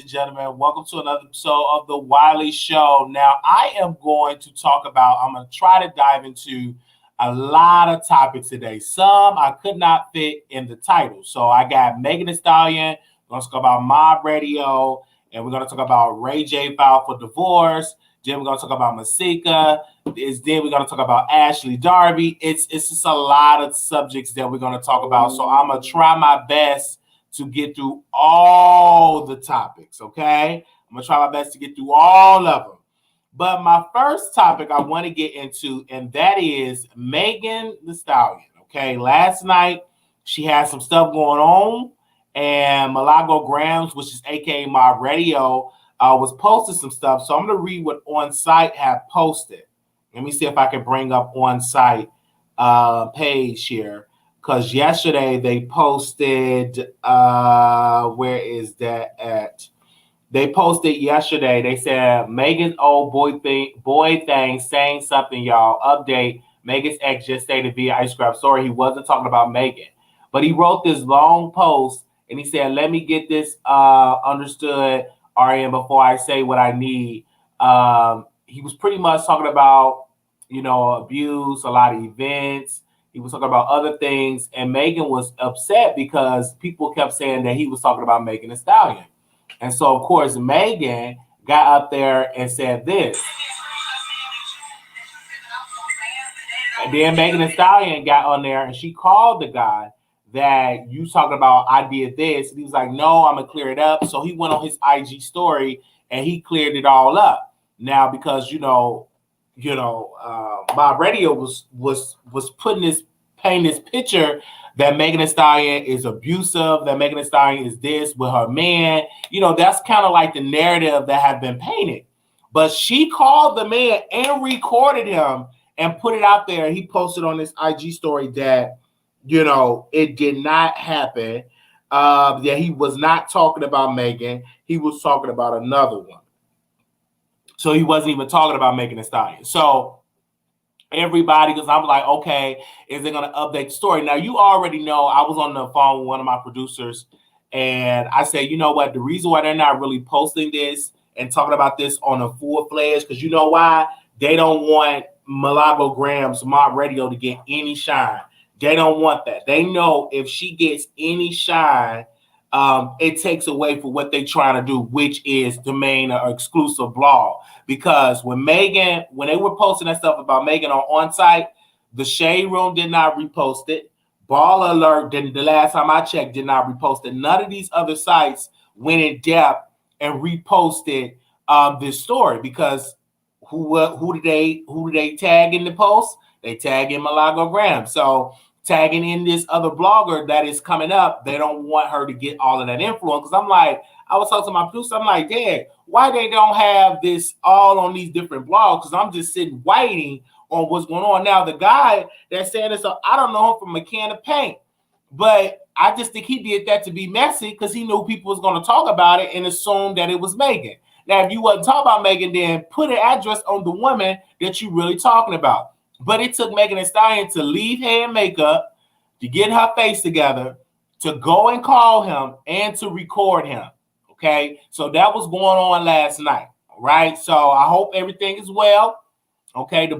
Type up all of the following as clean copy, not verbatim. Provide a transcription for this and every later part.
and gentlemen. Welcome to another episode of the Wiley Show. Now, I am going to talk about, I'm going to try to dive into a lot of topics today. Some I could not fit in the title. So I got Meghan Thee Stallion. We're going to talk about Mob Radio. And we're going to talk about Ray J filed for divorce. Then we're going to talk about Masika. Then we're going to talk about Ashley Darby. It's just a lot of subjects that we're going to talk about. So I'm going to try my best to get through all the topics, okay? I'm going to try my best to get through all of them. But my first topic I want to get into, and that is Meghan Thee Stallion, okay? Last night, she had some stuff going on, and Milagro Grams, which is a.k.a. Mob Radio, was posting some stuff. So I'm going to read what On Site have posted. Let me see if I can bring up On Site page here. Because yesterday they posted, where is that at? They posted yesterday. They said, Megan's old boy thing saying something, y'all. Update. Megan's ex just stated via Ice Scrap. Sorry, he wasn't talking about Meghan. But he wrote this long post, and he said, let me get this understood, RN, before I say what I need. He was pretty much talking about, abuse, a lot of events. He was talking about other things, and Meghan was upset because people kept saying that he was talking about Meghan Thee Stallion. And so, of course, Meghan got up there and said this. And then Meghan Thee Stallion got on there, and she called the guy that you talking about, I did this. And he was like, no, I'm going to clear it up. So he went on his IG story, and he cleared it all up. Now, because, Mob Radio was painting this picture that Meghan Thee Stallion is abusive, that Meghan Thee Stallion is this with her man. That's kind of like the narrative that had been painted. But she called the man and recorded him and put it out there. He posted on his IG story that, it did not happen. That he was not talking about Meghan. He was talking about another one. So he wasn't even talking about Meghan Thee Stallion. So everybody, because I'm like, okay, is they going to update the story? Now, you already know I was on the phone with one of my producers, and I said, you know what? The reason why they're not really posting this and talking about this on a full-fledged, because you know why? They don't want Milagro Grams, Mob Radio, to get any shine. They don't want that. They know if she gets any shine, it takes away from what they're trying to do, which is to main an exclusive blog. Because when they were posting that stuff about Meghan on site, the Shade Room did not repost it. Ball Alert, the last time I checked, did not repost it. None of these other sites went in depth and reposted this story, because who did they tag in the post? They tag in Milagro Graham. So tagging in this other blogger that is coming up, they don't want her to get all of that influence. Because I was talking to my producer, I'm like, Dad, why they don't have this all on these different blogs? Because I'm just sitting waiting on what's going on. Now, the guy that's saying this, I don't know him from a can of paint, but I just think he did that to be messy because he knew people was going to talk about it and assume that it was Meghan. Now, if you wasn't talking about Meghan, then put an address on the woman that you're really talking about. But it took Meghan Thee Stallion to leave hair and makeup, to get her face together, to go and call him, and to record him. Okay, so that was going on last night. All right, so I hope everything is well. Okay, the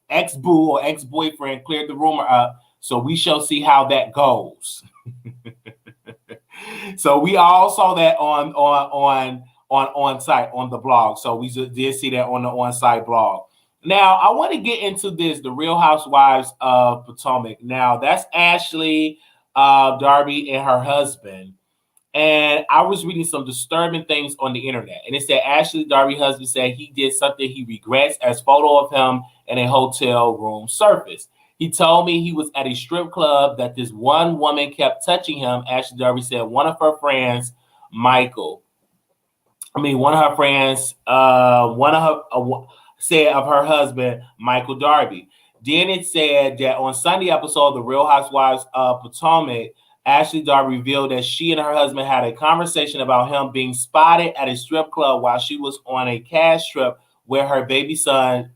ex-boo or ex-boyfriend cleared the rumor up, so we shall see how that goes. So we all saw that on site on the blog. So we did see that on the on-site blog. Now, I want to get into this, the Real Housewives of Potomac. Now, that's Ashley, Darby, and her husband. And I was reading some disturbing things on the internet. And it said Ashley, Darby's husband, said he did something he regrets as photo of him in a hotel room surfaced. He told me he was at a strip club that this one woman kept touching him. Ashley Darby said one of her friends, said of her husband, Michael Darby. Then it said that on Sunday episode of The Real Housewives of Potomac, Ashley Darby revealed that she and her husband had a conversation about him being spotted at a strip club while she was on a cash trip with her baby son,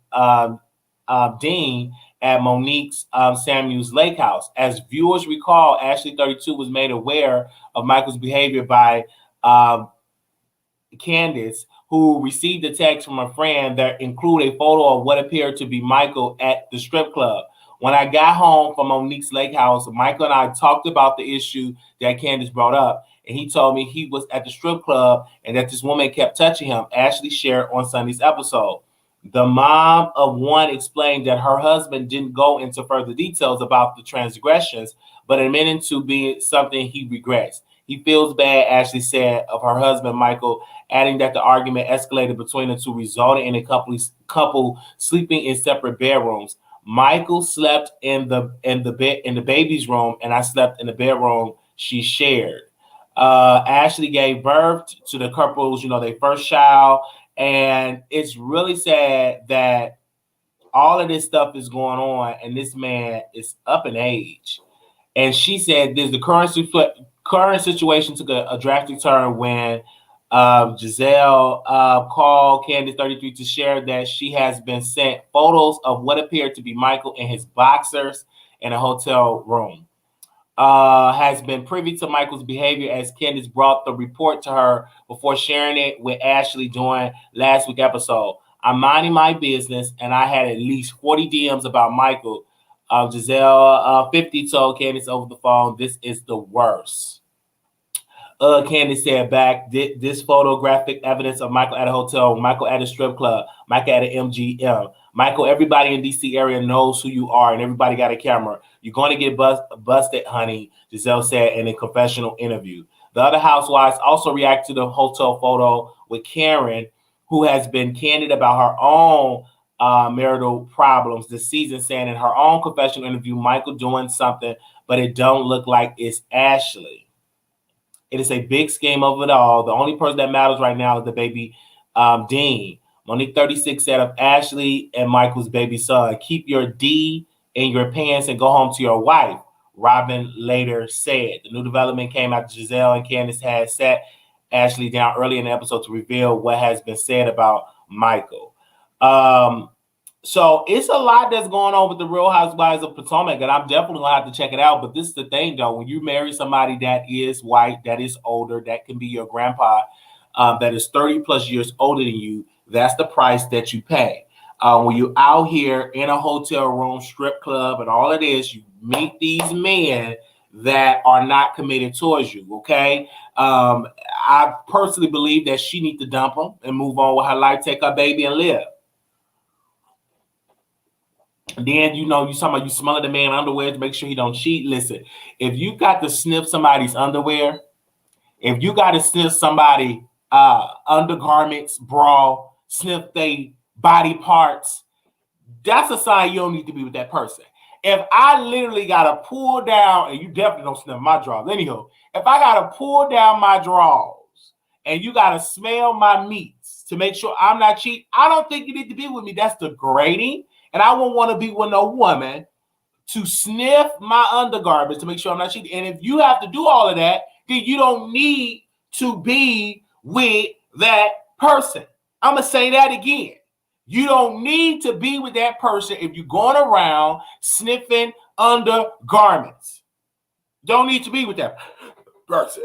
Dean, at Monique's Samuels Lake House. As viewers recall, Ashley 32 was made aware of Michael's behavior by Candace, who received a text from a friend that included a photo of what appeared to be Michael at the strip club. When I got home from Monique's lake house, Michael and I talked about the issue that Candace brought up, and he told me he was at the strip club and that this woman kept touching him. Ashley shared on Sunday's episode. The mom of one explained that her husband didn't go into further details about the transgressions, but admitted to being something he regrets. He feels bad, Ashley said of her husband, Michael, adding that the argument escalated between the two, resulting in a couple sleeping in separate bedrooms. Michael slept in the baby's room, and I slept in the bedroom she shared. Ashley gave birth to the couple's, their first child, and it's really sad that all of this stuff is going on, and this man is up in age. And she said this: the current situation took a drastic turn when Giselle called Candace 33 to share that she has been sent photos of what appeared to be Michael in his boxers in a hotel room. Has been privy to Michael's behavior as Candace brought the report to her before sharing it with Ashley during last week's episode. I'm minding my business, and I had at least 40 DMs about Michael. Giselle 50 told Candace over the phone, "This is the worst." Candace said back, this photographic evidence of Michael at a hotel, Michael at a strip club, Michael at an MGM. Michael, everybody in DC area knows who you are, and everybody got a camera. You're going to get busted, honey, Giselle said in a confessional interview. The other housewives also reacted to the hotel photo with Karen, who has been candid about her own marital problems this season, saying in her own confessional interview, Michael doing something, but it don't look like it's Ashley. It is a big scheme of it all. The only person that matters right now is the baby, Dean. Monique 36 said of Ashley and Michael's baby son, keep your D in your pants and go home to your wife, Robin later said. The new development came after Giselle and Candace had sat Ashley down early in the episode to reveal what has been said about Michael. So it's a lot that's going on with the Real Housewives of Potomac, and I'm definitely going to have to check it out. But this is the thing, though. When you marry somebody that is white, that is older, that can be your grandpa, that is 30 plus years older than you, that's the price that you pay. When you're out here in a hotel room, strip club, and all of this, you meet these men that are not committed towards you, okay? I personally believe that she needs to dump him and move on with her life, take her baby, and live. Then, you talking about you smelling the man underwear to make sure he don't cheat. Listen, if you got to sniff somebody's underwear, if you got to sniff somebody undergarments, bra, sniff they body parts, that's a sign you don't need to be with that person. If I literally got to pull down, and you definitely don't sniff my drawers. Anyhow, if I got to pull down my drawers and you got to smell my meats to make sure I'm not cheating, I don't think you need to be with me. That's degrading. And I won't want to be with no woman to sniff my undergarments to make sure I'm not cheating. And if you have to do all of that, then you don't need to be with that person. I'm going to say that again. You don't need to be with that person if you're going around sniffing undergarments. Don't need to be with that person.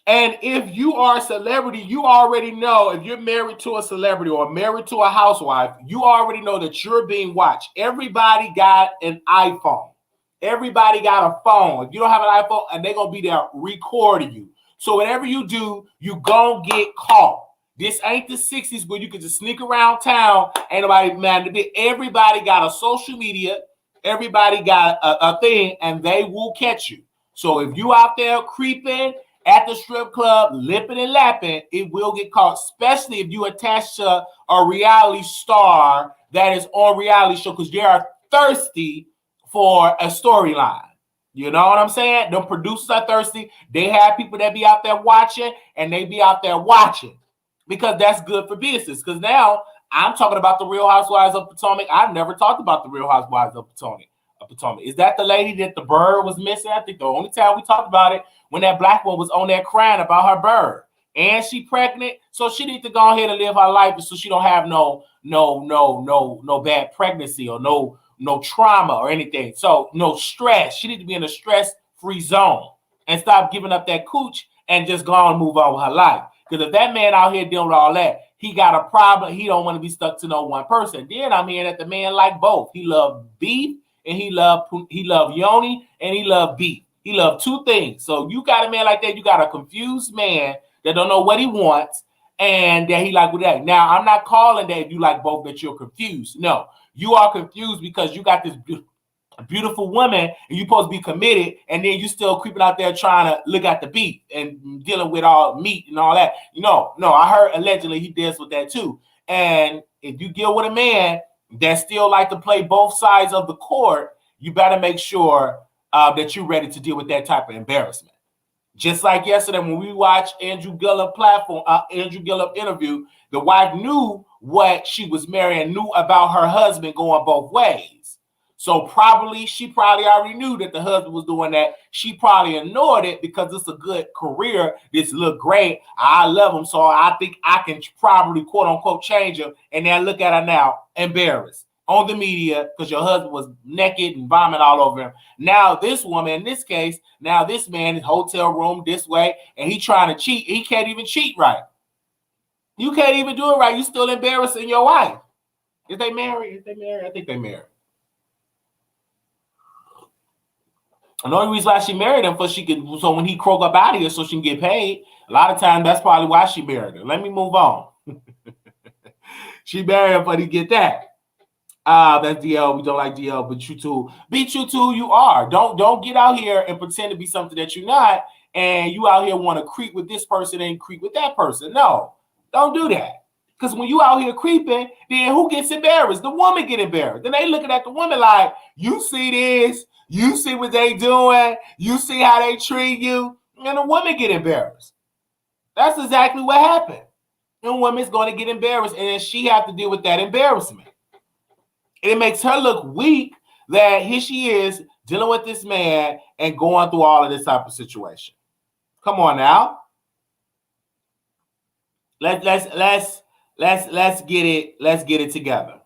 And if you are a celebrity, you already know, if you're married to a celebrity or married to a housewife, you already know that you're being watched. Everybody got an iPhone. Everybody got a phone. If you don't have an iPhone, and they're going to be there recording you. So whatever you do, you going to get caught. This ain't the 60s where you can just sneak around town. Ain't nobody mad to be. Everybody got a social media. Everybody got a thing, and they will catch you. So if you out there creeping at the strip club, lipping and lapping, it will get caught, especially if you attach to a reality star that is on reality show, because they are thirsty for a storyline. You know what I'm saying? The producers are thirsty. They have people that be out there watching, and they be out there watching because that's good for business. Because now I'm talking about the Real Housewives of Potomac. I've never talked about the Real Housewives of Potomac. Is that the lady that the bird was missing? I think the only time we talked about it when that black one was on there crying about her bird, and she pregnant, so she need to go ahead and live her life so she don't have no bad pregnancy or no trauma or anything. So no stress. She need to be in a stress-free zone and stop giving up that cooch and just go on and move on with her life. Because if that man out here dealing with all that, he got a problem. He don't want to be stuck to no one person. Then I'm hearing that the man like both. He love beef and he love yoni and he love beef. He love two things. So you got a man like that. You got a confused man that don't know what he wants and that he like with that. Now I'm not calling that if you like both that you're confused. No, you are confused because you got this beautiful woman and you're supposed to be committed, and then you still creeping out there trying to look at the beef and dealing with all meat and all that. No, I heard allegedly he deals with that too. And if you deal with a man that still like to play both sides of the court, you better make sure that you're ready to deal with that type of embarrassment. Just like yesterday when we watched Andrew Gillum interview, the wife knew what she was marrying, knew about her husband going both ways. So she probably already knew that the husband was doing that. She probably ignored it because it's a good career. This look great. I love him. So I think I can probably quote unquote change him. And then look at her now, embarrassed on the media because your husband was naked and vomit all over him. Now this woman, in this case, now this man is hotel room this way and he trying to cheat. He can't even cheat right. You can't even do it right. You still embarrassing your wife. Is they married? I think they married. And the only reason why she married him so when he croak up out of here so she can get paid. A lot of times that's probably why she married him. Let me move on. She married him for to get that. That's DL. We don't like DL, but you too. Be true to who you are. Don't get out here and pretend to be something that you're not, and you out here want to creep with this person and creep with that person. No, don't do that. Because when you out here creeping, then who gets embarrassed? The woman get embarrassed. Then they looking at the woman like, you see this? You see what they doing? You see how they treat you? And the woman get embarrassed. That's exactly what happened. And the woman's going to get embarrassed, and then she have to deal with that embarrassment. And it makes her look weak that here she is dealing with this man and going through all of this type of situation. Come on now. Let's get it together.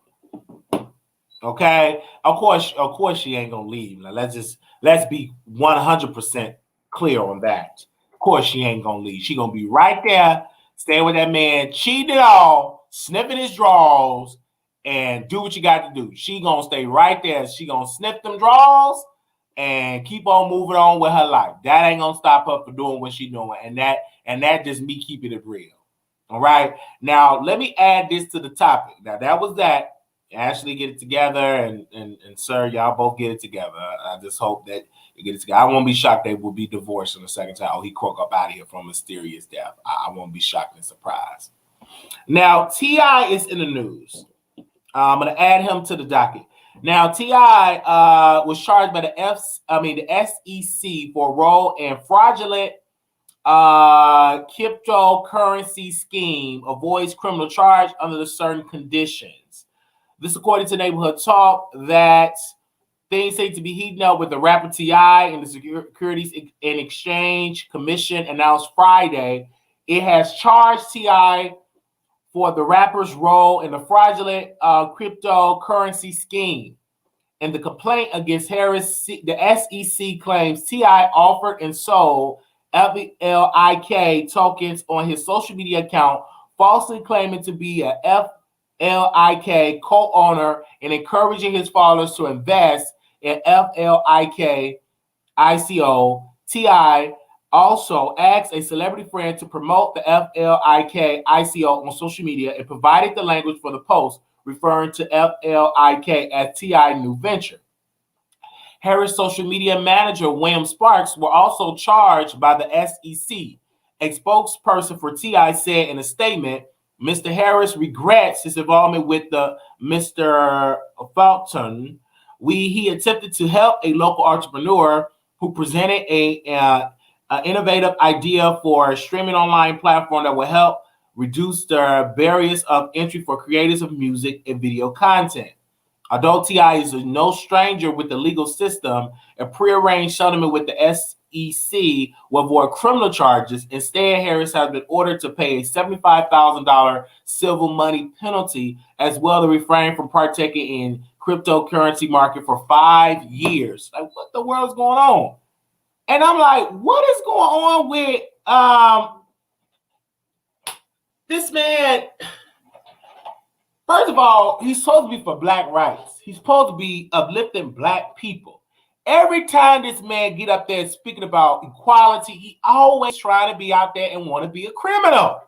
Okay, of course she ain't gonna leave. Now let's be 100% clear on that. Of course she ain't gonna leave. She gonna be right there, staying with that man, cheating it all, sniffing his drawers, and do what you got to do. She gonna stay right there. She gonna sniff them drawers and keep on moving on with her life. That ain't gonna stop her from doing what she doing, and that just me keeping it real. All right. Now let me add this to the topic. Now that was that. Ashley get it together, and sir, y'all both get it together. I just hope that you get it together. I won't be shocked they will be divorced in the second time. Oh, he croaked up out of here from a mysterious death. I won't be shocked and surprised. Now T.I. is in the news. I'm gonna add him to the docket. Now T.I. was charged by the SEC for a role in fraudulent cryptocurrency scheme, avoids criminal charge under certain conditions. This, according to Neighborhood Talk, that things seem to be heating up with the rapper T.I. and the Securities and Exchange Commission announced Friday it has charged T.I. for the rapper's role in the fraudulent cryptocurrency scheme. In the complaint against Harris, the SEC claims T.I. offered and sold FLIK tokens on his social media account, falsely claiming to be a FLIK co-owner and encouraging his followers to invest in FLIK ICO. T.I. also asked a celebrity friend to promote the FLIK ICO on social media and provided the language for the post, referring to FLIK as T.I. new venture. Harris' social media manager, William Sparks, were also charged by the SEC. A spokesperson for T.I. said in a statement, Mr. Harris regrets his involvement with the Mr. Fulton. He attempted to help a local entrepreneur who presented an innovative idea for a streaming online platform that will help reduce the barriers of entry for creators of music and video content. Although T.I. is no stranger with the legal system, a prearranged settlement with the SEC will avoid criminal charges. Instead, Harris has been ordered to pay a $75,000 civil money penalty, as well as refrain from partaking in cryptocurrency market for 5 years. Like, what the world is going on? And I'm like, what is going on with This man, first of all, he's supposed to be for black rights. He's supposed to be uplifting black people. Every time this man get up there speaking about equality, he always trying to be out there and want to be a criminal.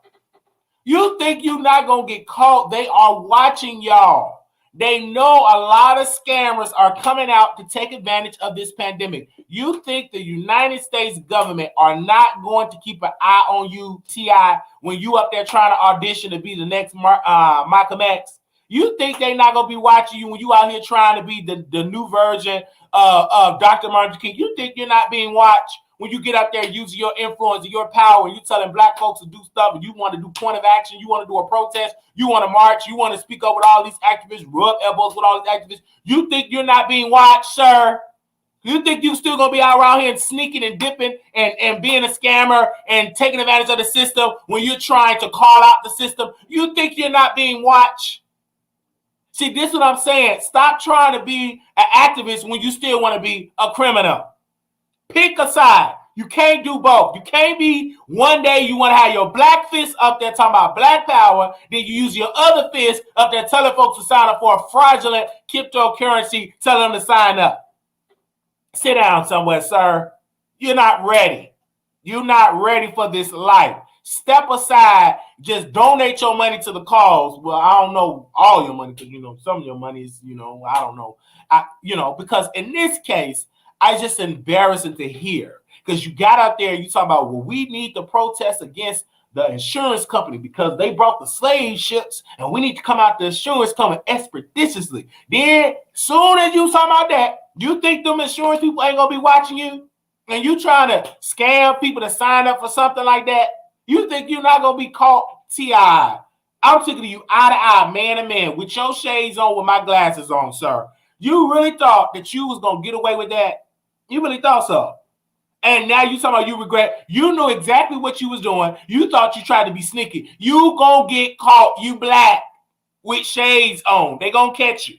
You think you're not going to get caught? They are watching y'all. They know a lot of scammers are coming out to take advantage of this pandemic. You think the United States government are not going to keep an eye on you, T.I., when you up there trying to audition to be the next Malcolm X? You think they're not going to be watching you when you out here trying to be the new version of Dr. Martin Luther King? You think you're not being watched when you get up there using your influence and your power and you telling black folks to do stuff and you want to do point of action, you want to do a protest, you want to march, you want to speak up with all these activists, rub elbows with all these activists. You think you're not being watched, sir? You think you still going to be out around here and sneaking and dipping and being a scammer and taking advantage of the system when you're trying to call out the system? You think you're not being watched? See, this is what I'm saying. Stop trying to be an activist when you still want to be a criminal. Pick a side. You can't do both. You can't be one day you want to have your black fist up there talking about black power, then you use your other fist up there telling folks to sign up for a fraudulent cryptocurrency, telling them to sign up. Sit down somewhere, sir. You're not ready. You're not ready for this life. Step aside. Just donate your money to the cause. Well, I don't know all your money because, some of your money is, I don't know. Because in this case, it's just embarrassing to hear because you got out there and you talking about, well, we need to protest against the insurance company because they brought the slave ships and we need to come out the insurance company expeditiously. Then soon as you talking about that, you think them insurance people ain't going to be watching you and you trying to scam people to sign up for something like that? You think you're not going to be caught? T.I., I'm taking you eye to eye, man to man, with your shades on, with my glasses on, sir. You really thought that you was going to get away with that? You really thought so. And now you talking about you regret. You knew exactly what you was doing. You thought you tried to be sneaky. You gonna get caught. You black with shades on. They gonna catch you.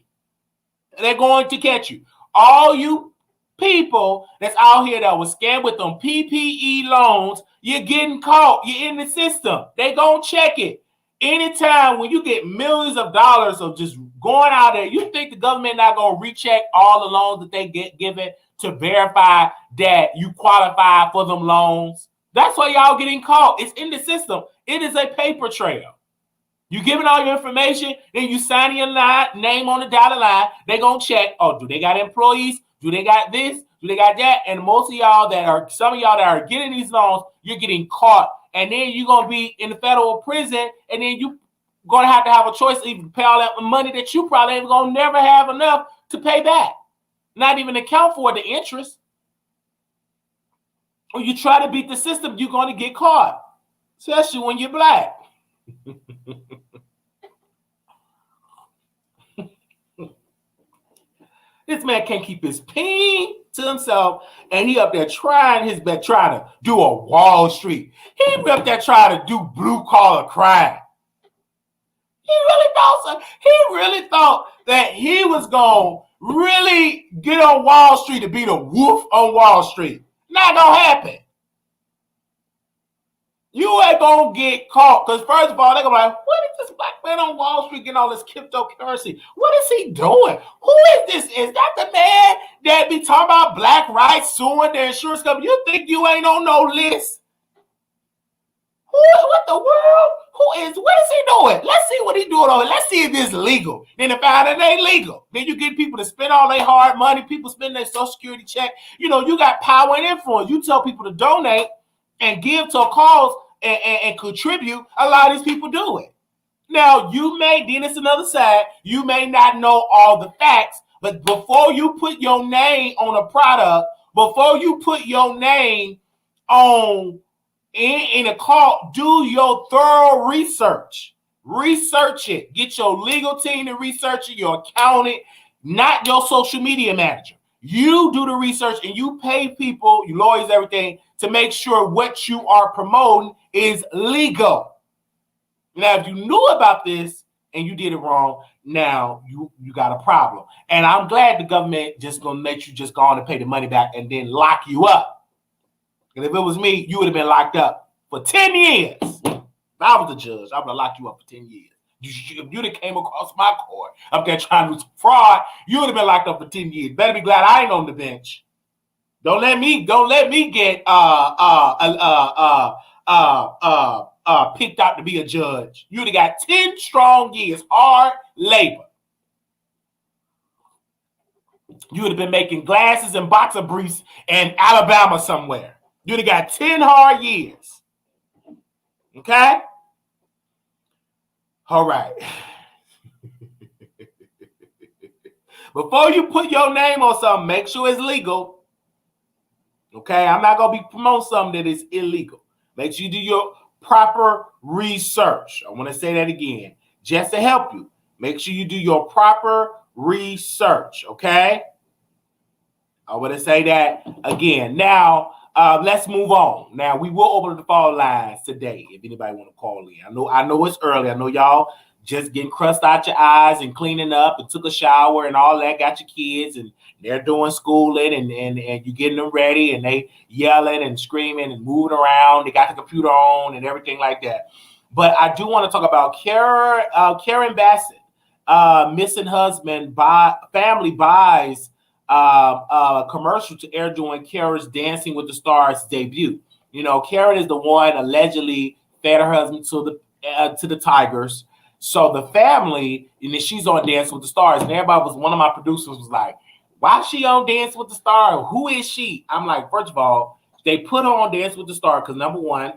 They're going to catch you. All you people that's out here that was scammed with them PPE loans, you're getting caught. You're in the system. They gonna check it. Anytime when you get millions of dollars of just going out there, you think the government not gonna recheck all the loans that they get given to verify that you qualify for them loans? That's why y'all getting caught. It's in the system. It is a paper trail. You giving all your information, then you signing your name on the dotted line. They gonna check. Oh, do they got employees? Do they got this? Do they got that? And some of y'all that are getting these loans, you're getting caught. And then you're gonna be in the federal prison, and then you gonna have a choice to even pay all that money that you probably ain't gonna never have enough to pay back. Not even account for the interest. When you try to beat the system, you're going to get caught, especially when you're black. This man can't keep his peen to himself, and he up there trying his best, trying to do a Wall Street. He up there trying to do blue collar crime. He really thought that he was going to really get on Wall Street to be the wolf on Wall Street. Not gonna happen. You ain't gonna get caught. Because first of all, they're gonna be like, what is this black man on Wall Street getting all this cryptocurrency? What is he doing? Who is this? Is that the man that be talking about black rights suing the insurance company? You think you ain't on no list? What the world? What is he doing? Let's see what he doing on it. Let's see if it's legal. Then if it ain't legal, then you get people to spend all their hard money. People spend their Social Security check. You got power and influence. You tell people to donate and give to a cause and contribute. A lot of these people do it. Now, then it's another side. You may not know all the facts, but before you put your name on a product, before you put your name on in a call, do your thorough research. Research it. Get your legal team to research it, your accountant, not your social media manager. You do the research and you pay people, your lawyers, everything, to make sure what you are promoting is legal. Now, if you knew about this and you did it wrong, now you got a problem. And I'm glad the government just gonna let you just go on and pay the money back and then lock you up. And if it was me, you would have been locked up for 10 years. If I was the judge, I would have locked you up for 10 years. If you'd have came across my court up there trying to do some fraud, you would have been locked up for 10 years. Better be glad I ain't on the bench. Don't let me get picked out to be a judge. You'd have got 10 strong years, hard labor. You would have been making glasses and boxer briefs in Alabama somewhere. You'd have got 10 hard years. Okay? All right. Before you put your name on something, make sure it's legal. Okay? I'm not going to be promoting something that is illegal. Make sure you do your proper research. I want to say that again. Just to help you. Make sure you do your proper research. Okay? I want to say that again. Now, let's move on. Now, we will open the phone lines today if anybody want to call in. I know it's early. I know y'all just getting crust out your eyes and cleaning up and took a shower and all that. Got your kids and they're doing schooling and you getting them ready and they yelling and screaming and moving around. They got the computer on and everything like that. But I do want to talk about Karen Bassett, missing husband. Family buys a commercial to air during Karen's Dancing with the Stars debut. You know, Karen is the one allegedly fed her husband to the Tigers. So the family, and then she's on Dancing with the Stars, and one of my producers was like, why is she on Dancing with the Stars? Who is she? I'm like, first of all, they put her on Dancing with the Stars because number one,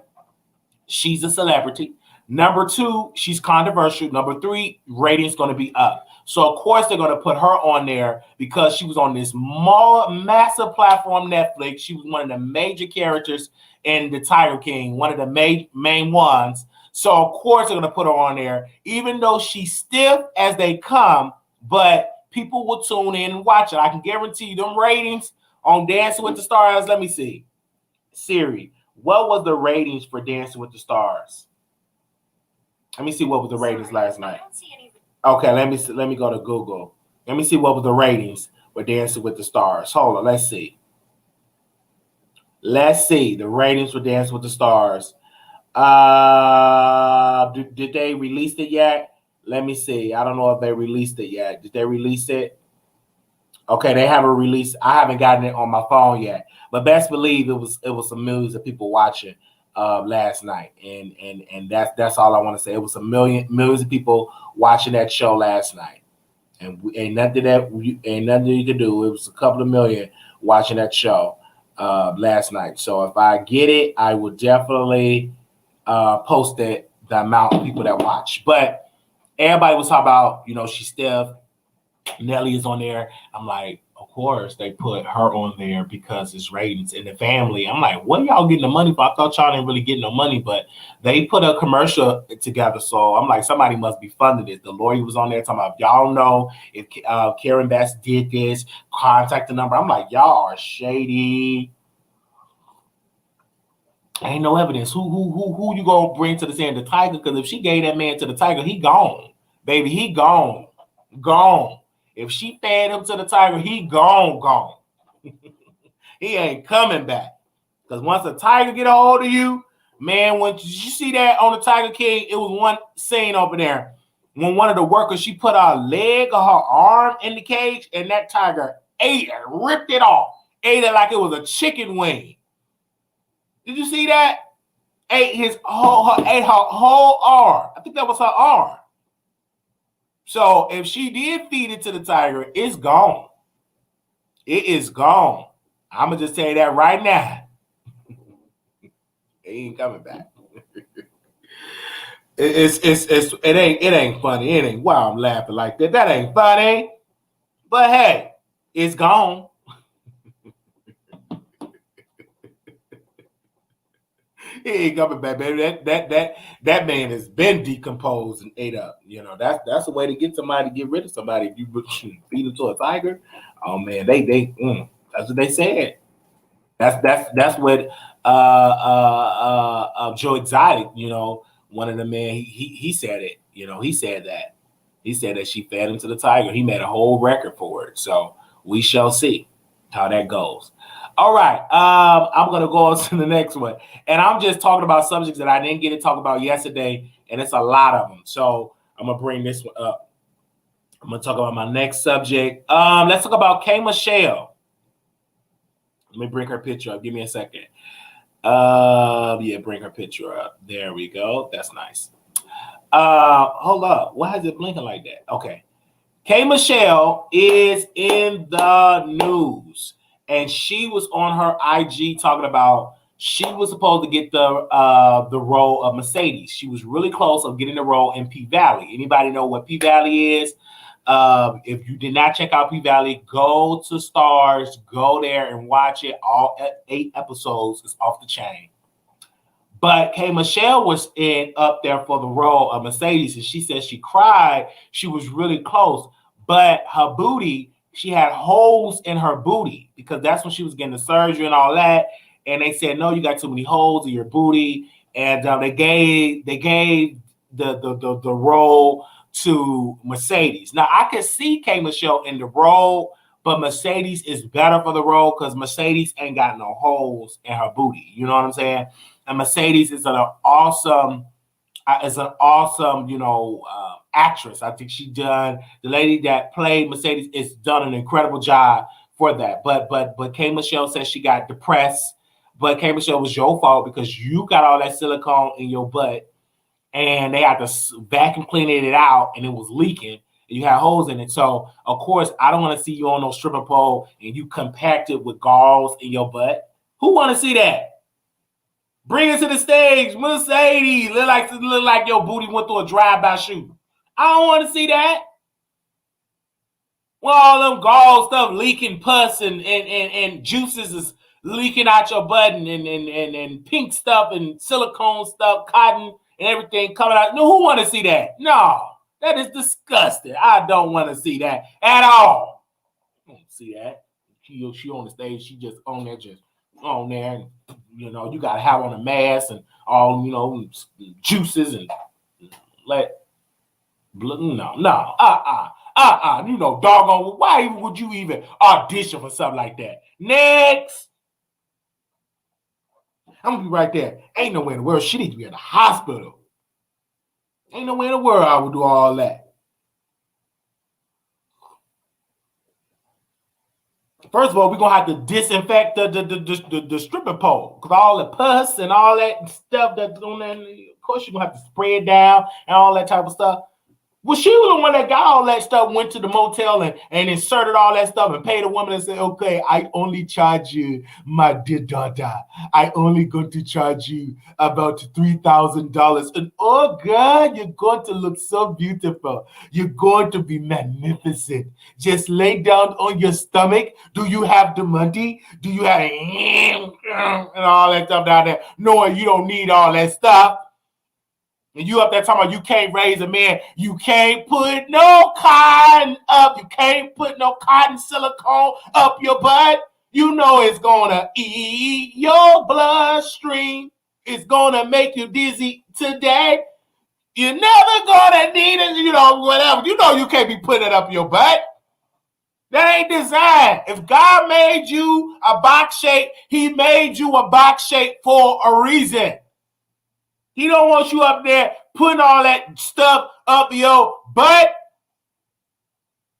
she's a celebrity. Number two, she's controversial. Number three, ratings going to be up. So, of course, they're going to put her on there because she was on this massive platform, Netflix. She was one of the major characters in The Tiger King, one of the main ones. So, of course, they're going to put her on there, even though she's stiff as they come, but people will tune in and watch it. I can guarantee you them ratings on Dancing with the Stars. Let me see. Siri, what was the ratings for Dancing with the Stars? Let me see what was the ratings last night. I don't see any. Okay, let me go to Google. Let me see what was the ratings for Dancing with the Stars. Hold on, let's see. Let's see the ratings for Dancing with the Stars. Did they release it yet? Let me see. I don't know if they released it yet. Did they release it? Okay, they haven't released. I haven't gotten it on my phone yet. But best believe it was some millions of people watching last night, and that's all I want to say. It was millions of people watching that show last night, and ain't nothing you could do. It was a couple of million watching that show last night. So if I get it, I will definitely post it, the amount of people that watch. But everybody was talking about, you know, she's stiff. Nelly is on there. I'm like, of course they put her on there because it's ratings in the family. I'm like, what are y'all getting the money for? I thought y'all didn't really get no money, but they put a commercial together. So I'm like, somebody must be funding this. The lawyer was on there talking about, y'all know if Karen Bass did this, contact the number. I'm like, y'all are shady. Ain't no evidence. Who you gonna bring to the stand? The Tiger? Because if she gave that man to the Tiger, he gone, baby. He gone. If she fed him to the Tiger, he gone. He ain't coming back. Because once the Tiger get a hold of you, man, when you see that on the Tiger King, it was one scene over there when one of the workers, she put her leg or her arm in the cage, and that Tiger ate it, ripped it off, ate it like it was a chicken wing. Did you see that? Ate her whole arm. I think that was her arm. So if she did feed it to the Tiger, it's gone. It is gone. I'm gonna just tell you that right now. It ain't coming back. It ain't funny. It ain't why I'm laughing like that. That ain't funny. But hey, it's gone. He ain't coming back, baby. That man has been decomposed and ate up. You know, that's a way to get somebody to get rid of somebody. If you feed them to a tiger, oh man, that's what they said. That's what Joe Exotic, you know, one of the men, he said it. You know, he said that she fed him to the tiger. He made a whole record for it. So we shall see. How that goes. All right. I'm gonna go on to the next one, and I'm just talking about subjects that I didn't get to talk about yesterday, and it's a lot of them. So I'm gonna bring this one up. I'm gonna talk about my next subject. Let's talk about K. Michelle. Let me bring her picture up. Give me a second. Yeah, bring her picture up. There we go. That's nice. Hold up. Why is it blinking like that? Okay. K. Michelle is in the news, and she was on her IG talking about she was supposed to get the role of Mercedes. She was really close of getting the role in P Valley. Anybody know what P Valley is? If you did not check out P Valley, go to Stars, go there and watch it. All 8 episodes is off the chain. But K. Michelle was up there for the role of Mercedes, and she said she cried. She was really close, but her booty, she had holes in her booty because that's when she was getting the surgery and all that. And they said, no, you got too many holes in your booty. And they gave the role to Mercedes. Now I could see K. Michelle in the role, but Mercedes is better for the role because Mercedes ain't got no holes in her booty. You know what I'm saying? And Mercedes is an awesome, actress. I think she done, the lady that played Mercedes is done an incredible job for that. But K. Michelle says she got depressed. But K. Michelle, was your fault because you got all that silicone in your butt, and they had to vacuum clean it out, and it was leaking. And you had holes in it. So of course, I don't want to see you on no stripper pole and you compacted with galls in your butt. Who want to see that? Bring it to the stage, Mercedes. Look like your booty went through a drive-by shoot. I don't want to see that. When all them gall stuff leaking, pus and juices is leaking out your butt and pink stuff and silicone stuff, cotton and everything coming out. No, who want to see that? No, that is disgusting. I don't want to see that at all. I don't see that. She on the stage. She just on there, and you got to have on a mask and all juices and doggone. Why would you even audition for something like that? Next, I'm gonna be right there. Ain't nowhere in the world she need to be in the hospital. Ain't nowhere in the world I would do all that. First of all, we're gonna have to disinfect the stripper pole because all the pus and all that stuff that's on there. Of course, you're gonna have to spray it down and all that type of stuff. Well, she was the one that got all that stuff, went to the motel and inserted all that stuff and paid a woman and said, okay, I only charge you, my dear daughter. I only going to charge you about $3,000. And oh, God, you're going to look so beautiful. You're going to be magnificent. Just lay down on your stomach. Do you have the money? Do you have and all that stuff down there? No, you don't need all that stuff. And you up there talking about you can't raise a man. You can't put no cotton up. You can't put no cotton silicone up your butt. You know it's going to eat your bloodstream. It's going to make you dizzy today. You're never going to need it, whatever. You know you can't be putting it up your butt. That ain't designed. If God made you a box shape, he made you a box shape for a reason. He don't want you up there putting all that stuff up your butt.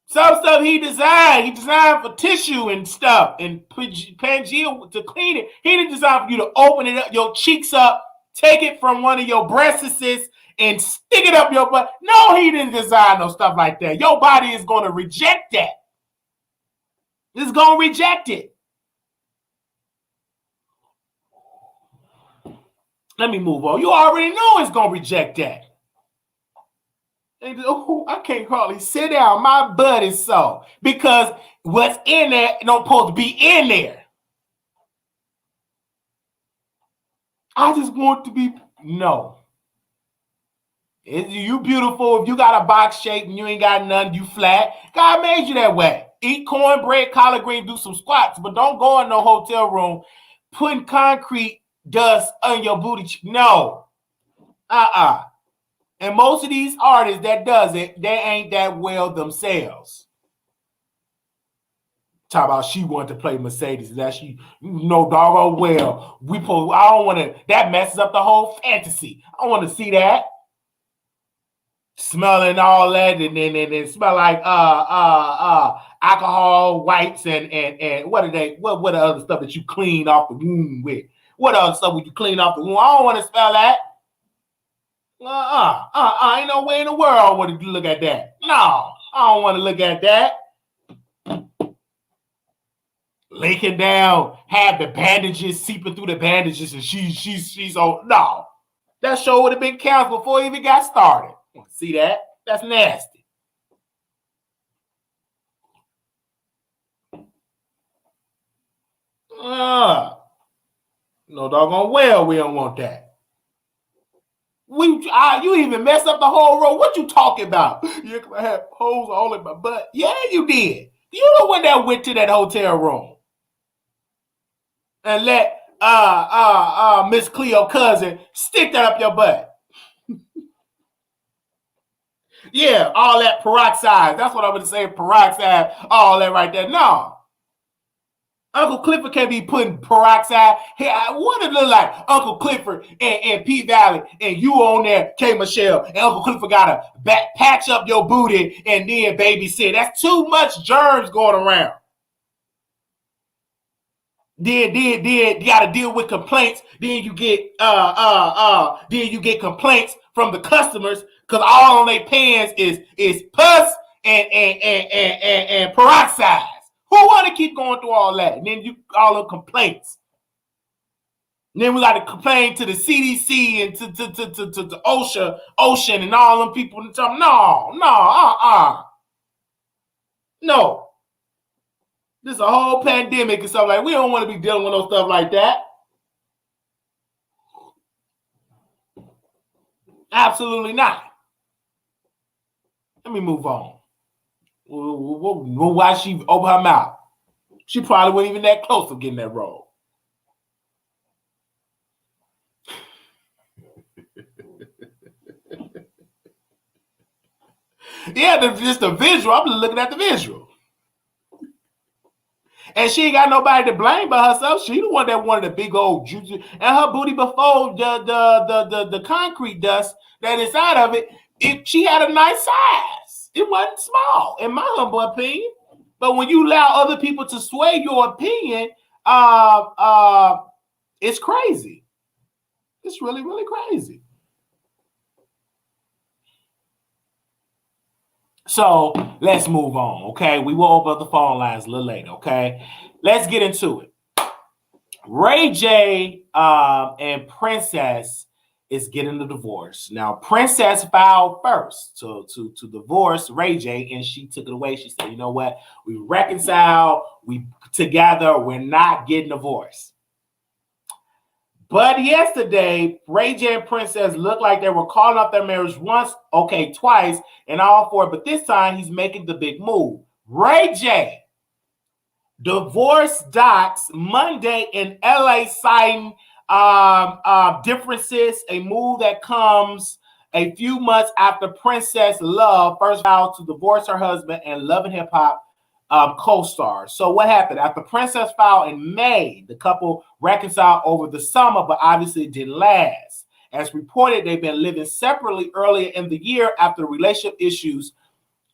Some stuff he designed. He designed for tissue and stuff and Pangea to clean it. He didn't design for you to open it up, your cheeks up, take it from one of your breasts and stick it up your butt. No, he didn't design no stuff like that. Your body is going to reject that. It's going to reject it. Let me move on. You already know it's going to reject that. And, I can't hardly sit down. My butt is sore. Because what's in there don't supposed to be in there. I just want to be, no. You beautiful. If you got a box shape and you ain't got none, you flat. God made you that way. Eat cornbread, collard greens, do some squats. But don't go in no hotel room putting concrete dust on your booty. No. And most of these artists that does it, they ain't that well themselves. Talk about she wanted to play Mercedes. That she, doggone well. I don't want to. That messes up the whole fantasy. I want to see that. Smelling all that, and then smell like alcohol wipes and what are they? What the other stuff that you clean off the wound with? What other stuff would you clean off the wound? I don't want to smell that. Ain't no way in the world I want to look at that. No, I don't want to look at that. Leaking down, have the bandages seeping through the bandages, and she's on. No, that show would have been canceled before it even got started. See that? That's nasty. No doggone well we don't want that. You even messed up the whole road. What you talking about? Yeah, I had holes all in my butt. Yeah, you did. You the one that went to that hotel room and let Miss Cleo cousin stick that up your butt. Yeah, all that peroxide. That's what I would say, peroxide, all that right there. No. Uncle Clifford can't be putting peroxide. Hey, what it look like? Uncle Clifford and P Valley, and you on there, K Michelle, and Uncle Clifford gotta patch up your booty and then babysit. That's too much germs going around. Then you gotta deal with complaints. Then you get complaints from the customers because all on their pants is pus and peroxide. Who want to keep going through all that? And then all the complaints. And then we got to complain to the CDC and to the Ocean and all them people. And tell them, no. This is a whole pandemic and stuff like that. We don't want to be dealing with no stuff like that. Absolutely not. Let me move on. Why she open her mouth? She probably wasn't even that close to getting that role. Yeah, just the visual. I'm looking at the visual. And she ain't got nobody to blame but herself. She the one that wanted the big old juicy. And her booty before the concrete dust that inside of it, she had a nice size. It wasn't small, in my humble opinion. But when you allow other people to sway your opinion, it's crazy. It's really, really crazy. So let's move on, okay? We will open up the phone lines a little later, okay? Let's get into it. Ray J and Princess is getting the divorce. Now, Princess filed first to divorce Ray J, and she took it away. She said, you know what? We reconcile. We together. We're not getting divorced. But yesterday, Ray J and Princess looked like they were calling off their marriage once, okay, twice, and all for it. But this time, he's making the big move. Ray J, divorce docs Monday in LA citing differences, a move that comes a few months after Princess Love first vowed to divorce her husband and Love and Hip Hop co-star. So what happened? After Princess filed in May, the couple reconciled over the summer, but obviously it didn't last. As reported, they've been living separately earlier in the year after relationship issues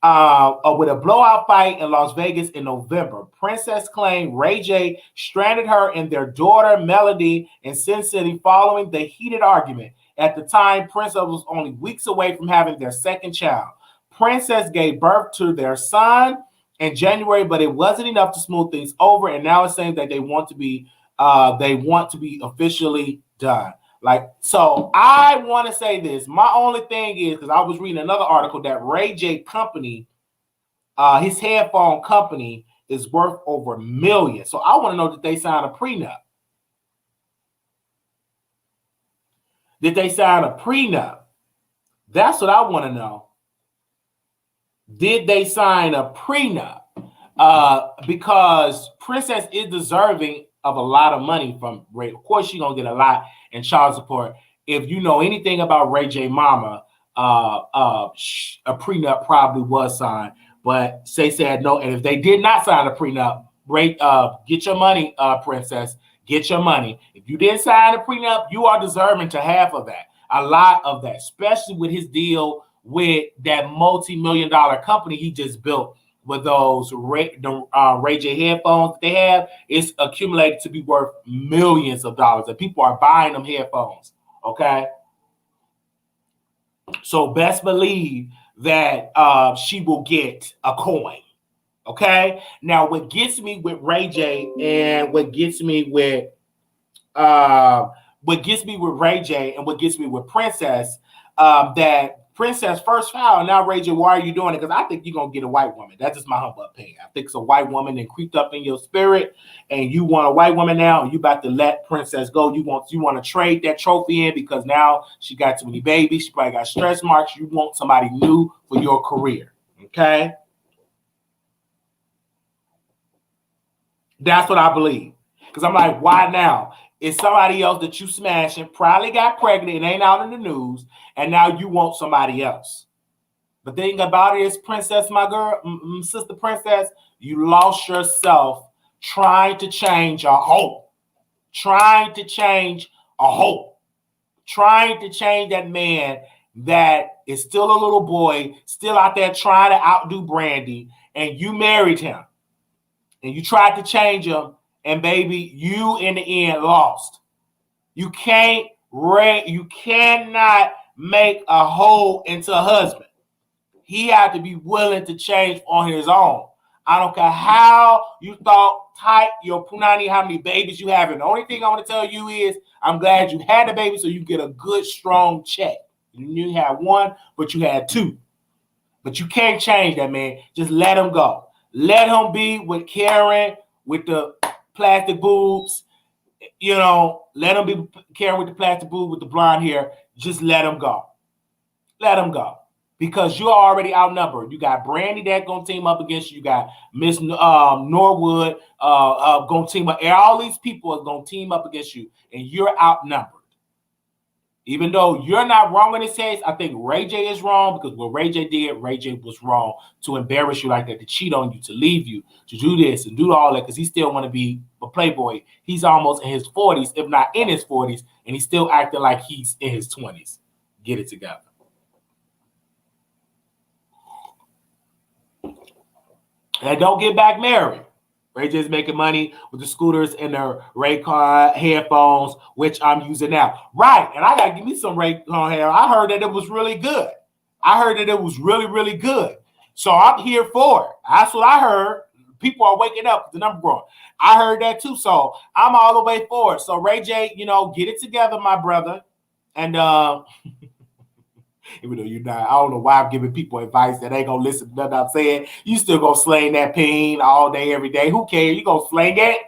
with a blowout fight in Las Vegas in November. Princess claimed Ray J stranded her and their daughter Melody in Sin City following the heated argument. At the time, Princess was only weeks away from having their second child. Princess gave birth to their son in January, but it wasn't enough to smooth things over, and now it's saying that they want to be officially done. Like, so I want to say this. My only thing is, because I was reading another article that Ray J company, his headphone company, is worth over millions. So I want to know, did they sign a prenup? Did they sign a prenup? That's what I want to know. Did they sign a prenup? Because Princess is deserving of a lot of money from Ray. Of course, she's going to get a lot in child support. If you know anything about Ray J mama, a prenup probably was signed, but they said no. And if they did not sign a prenup, Get your money, princess. Get your money. If you didn't sign a prenup, you are deserving to half of that. A lot of that, especially with his deal with that multi-million-dollar company he just built with those Ray J headphones that they have. It's accumulated to be worth millions of dollars, and people are buying them headphones. Okay, so best believe that she will get a coin. Okay, now what gets me with Ray J and what gets me with Ray J and what gets me with Princess, that Princess first filed. Now, Ray J, why are you doing it? Because I think you're gonna get a white woman. That's just my humble opinion. I think it's a white woman that creeped up in your spirit, and you want a white woman now, and you about to let Princess go. You want to trade that trophy in because now she got too many babies. She probably got stretch marks. You want somebody new for your career. Okay, that's what I believe. Because I'm like, why now? It's somebody else that you smashing, probably got pregnant, it ain't out in the news, and now you want somebody else. The thing about it is, Princess, my girl, sister Princess, you lost yourself trying to change a hope. Trying to change a hope. Trying to change that man that is still a little boy, still out there trying to outdo Brandy, and you married him. And you tried to change him. And baby, you in the end lost. You cannot make a hoe into a husband. He had to be willing to change on his own. I don't care how you thought tight your punani, how many babies you have. And the only thing I want to tell you is I'm glad you had the baby so you get a good, strong check. You had one, but you had two. But you can't change that, man. Just let him go. Let him be with Karen, with the plastic boobs, let him be Karen with the plastic boob with the blonde hair. Just let him go. Let him go. Because you're already outnumbered. You got Brandy that gonna team up against you. You got Miss Norwood gonna team up. All these people are gonna team up against you, and you're outnumbered. Even though you're not wrong in this case, I think Ray J is wrong because what Ray J did, Ray J was wrong to embarrass you like that, to cheat on you, to leave you, to do this and do all that because he still want to be a playboy. He's almost in his 40s, if not in his 40s, and he's still acting like he's in his 20s. Get it together. And don't get back married. Ray J's making money with the scooters and the Raycon headphones, which I'm using now. Right, and I got to give me some Raycon hair. I heard that it was really good. I heard that it was really, really good. So I'm here for it. That's what I heard. People are waking up. The number growing. I heard that too. So I'm all the way for it. So Ray J, get it together, my brother. And even though you're not, I don't know why I'm giving people advice that ain't gonna listen to nothing I'm saying. You still gonna slang that peen all day, every day. Who cares? You gonna slang it?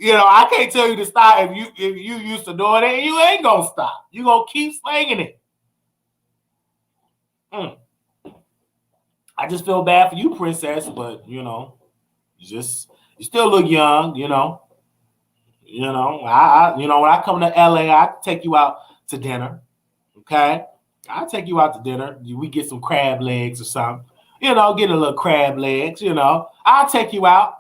I can't tell you to stop if you used to doing it. You ain't gonna stop. You gonna keep slanging it. I just feel bad for you, Princess, but you still look young. When I come to LA, I take you out to dinner. Okay. I'll take you out to dinner. We get some crab legs or something. Get a little crab legs, I'll take you out.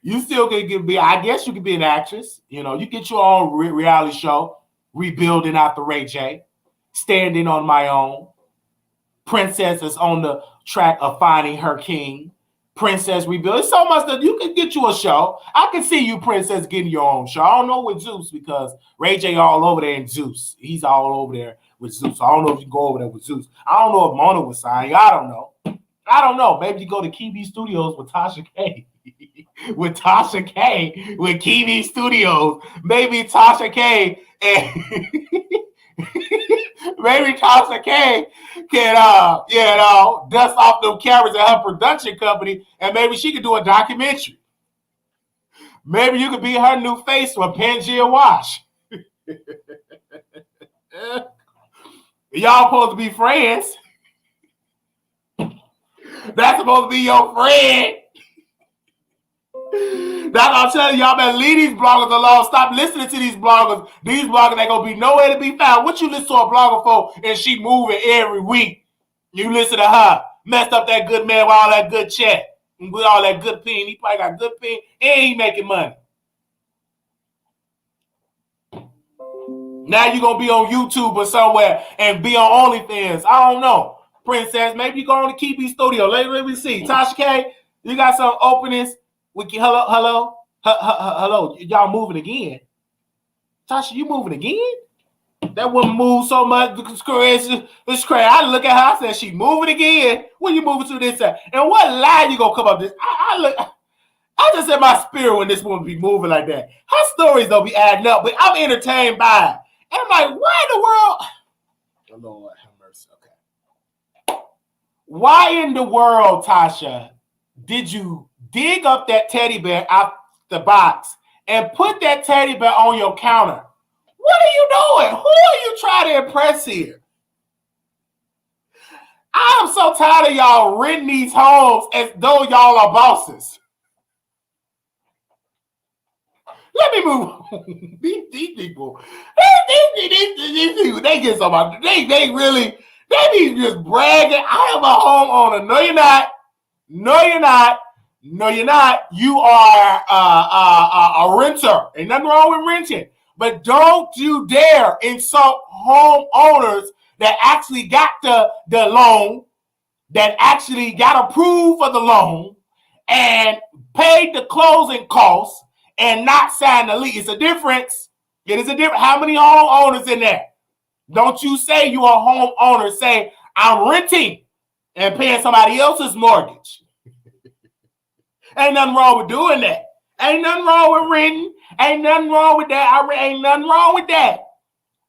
You still can be, I guess you can be an actress. You get your own reality show, Rebuilding After Ray J, Standing on My Own. Princess is on the track of finding her king. Princess Rebuild. It's so much that you can get you a show. I can see you, Princess, getting your own show. I don't know with Zeus because Ray J all over there in Zeus. He's all over there with Zeus. I don't know if you can go over there with Zeus. I don't know if Mona was signed. I don't know. Maybe you go to Kiwi Studios with Tasha K. with Kiwi Studios. Maybe Tasha K. And maybe Tasha K can, dust off them cameras at her production company, and maybe she could do a documentary. Maybe you could be her new face for Pangea Wash. Y'all supposed to be friends. That's supposed to be your friend. That's what I'm telling y'all, better leave these bloggers alone. Stop listening to these bloggers. These bloggers ain't gonna be nowhere to be found. What you listen to a blogger for and she moving every week? You listen to her. Messed up that good man with all that good chat. with all that good pen. He probably got good pen and he making money. Now you're going to be on YouTube or somewhere and be on OnlyFans. I don't know. Princess, maybe you go on the KB studio. Let me see. Tasha K, you got some openings? Hello? Y'all moving again? Tasha, you moving again? That woman moved so much. It's crazy. I look at her, I said, she moving again. When you moving to this side? And what lie you going to come up this? I just said my spirit when this woman be moving like that. Her stories don't be adding up, but I'm entertained by it. And I'm like, why in the world? Oh, Lord, have mercy. Okay. Why in the world, Tasha, did you dig up that teddy bear out the box and put that teddy bear on your counter? What are you doing? Who are you trying to impress here? I am so tired of y'all renting these homes as though y'all are bosses. Let me move on. These people, they get so much. They be just bragging. I am a homeowner. No, you're not. No, you're not. No, you're not. You are a renter. Ain't nothing wrong with renting. But don't you dare insult homeowners that actually got the loan, that actually got approved for the loan and paid the closing costs and not sign the lease. It's a difference. It is a difference. How many homeowners in there? Don't you say you are a homeowner. Say, I'm renting and paying somebody else's mortgage. Ain't nothing wrong with doing that. Ain't nothing wrong with renting. Ain't nothing wrong with that. Ain't nothing wrong with that.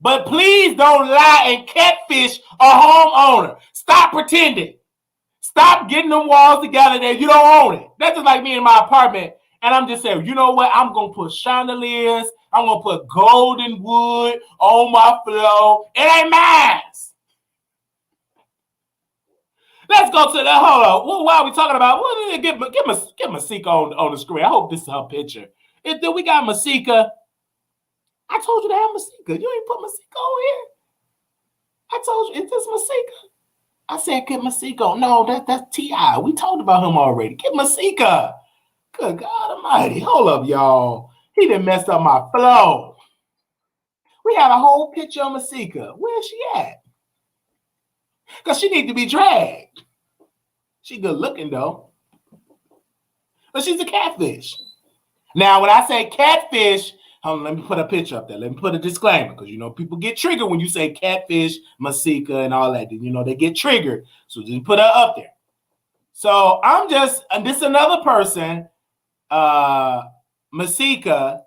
But please don't lie and catfish a homeowner. Stop pretending. Stop getting them walls together that you don't own it. That's just like me in my apartment. And I'm just saying, you know what? I'm going to put chandeliers. I'm going to put golden wood on my floor. It ain't mine. Let's go to the, hold on. What are we talking about? Get Masika on the screen. I hope this is her picture. We got Masika. I told you to have Masika. You ain't put Masika on here. I told you, is this Masika? I said, get Masika on. No, that's T.I. We talked about him already. Get Masika. Good God Almighty. Hold up, y'all. He done messed up my flow. We had a whole picture of Masika. Where's she at? Because she need to be dragged. She good looking, though. But she's a catfish. Now, when I say catfish, hold on, let me put a picture up there. Let me put a disclaimer, because, you know, people get triggered when you say catfish, Masika, and all that. You know, they get triggered. So just put her up there. So this is another person, Masika,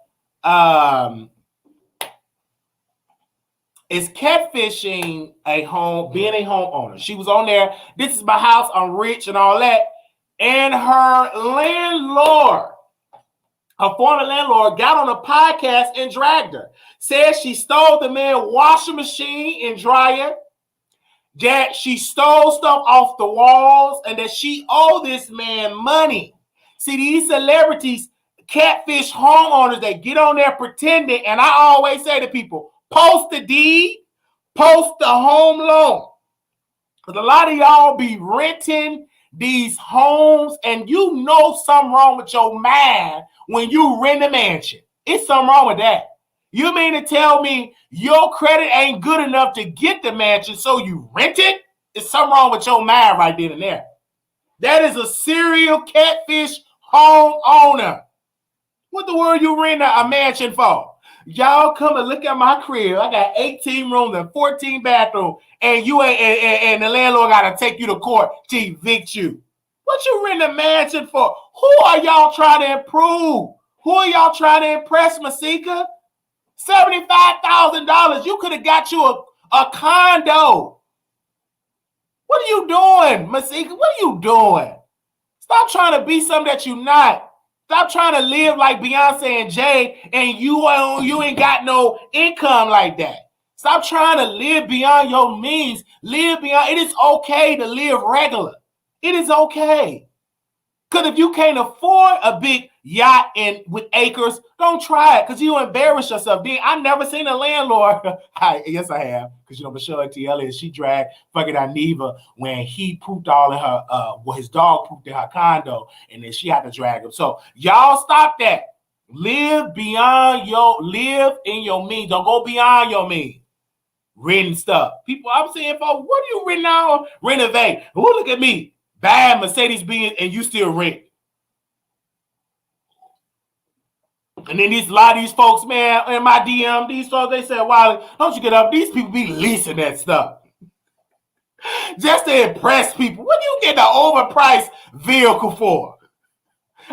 is catfishing being a homeowner. She was on there. This is my house. I'm rich and all that. And her landlord, her former landlord, got on a podcast and dragged her. Said she stole the man's washing machine and dryer. That she stole stuff off the walls and that she owed this man money. See, these celebrities catfish homeowners that get on there pretending. And I always say to people, post the deed, post the home loan. Because a lot of y'all be renting these homes and you know something wrong with your mind when you rent a mansion. It's something wrong with that. You mean to tell me your credit ain't good enough to get the mansion, so you rent it? It's something wrong with your mind right then and there. That is a serial catfish homeowner. What the world you rent a mansion for? Y'all come and look at my crib. I got 18 rooms and 14 bathrooms, and you and the landlord got to take you to court to evict you. What you rent a mansion for? Who are y'all trying to improve? Who are y'all trying to impress, Masika? $75,000. You could have got you a condo. What are you doing, Masika? What are you doing? Stop trying to be something that you're not. Stop trying to live like Beyonce and Jay and you ain't got no income like that. Stop trying to live beyond your means. Live beyond. It is okay to live regular. It is okay. Because if you can't afford a big yacht and with acres, don't try it because you embarrass yourself. I never seen a landlord. Yes, I have. Because, Michelle at TL, she dragged fucking Neva when he pooped all in her, his dog pooped in her condo, and then she had to drag him. So y'all stop that. Live in your means. Don't go beyond your means. Renting stuff. People, I'm saying, folks, what are you renting out? Renovate. Oh, look at me. Bad Mercedes-Benz, and you still rent. And then a lot of these folks, man, in my DM, these folks, they said, Wiley, don't you get up? These people be leasing that stuff. Just to impress people. What do you get the overpriced vehicle for?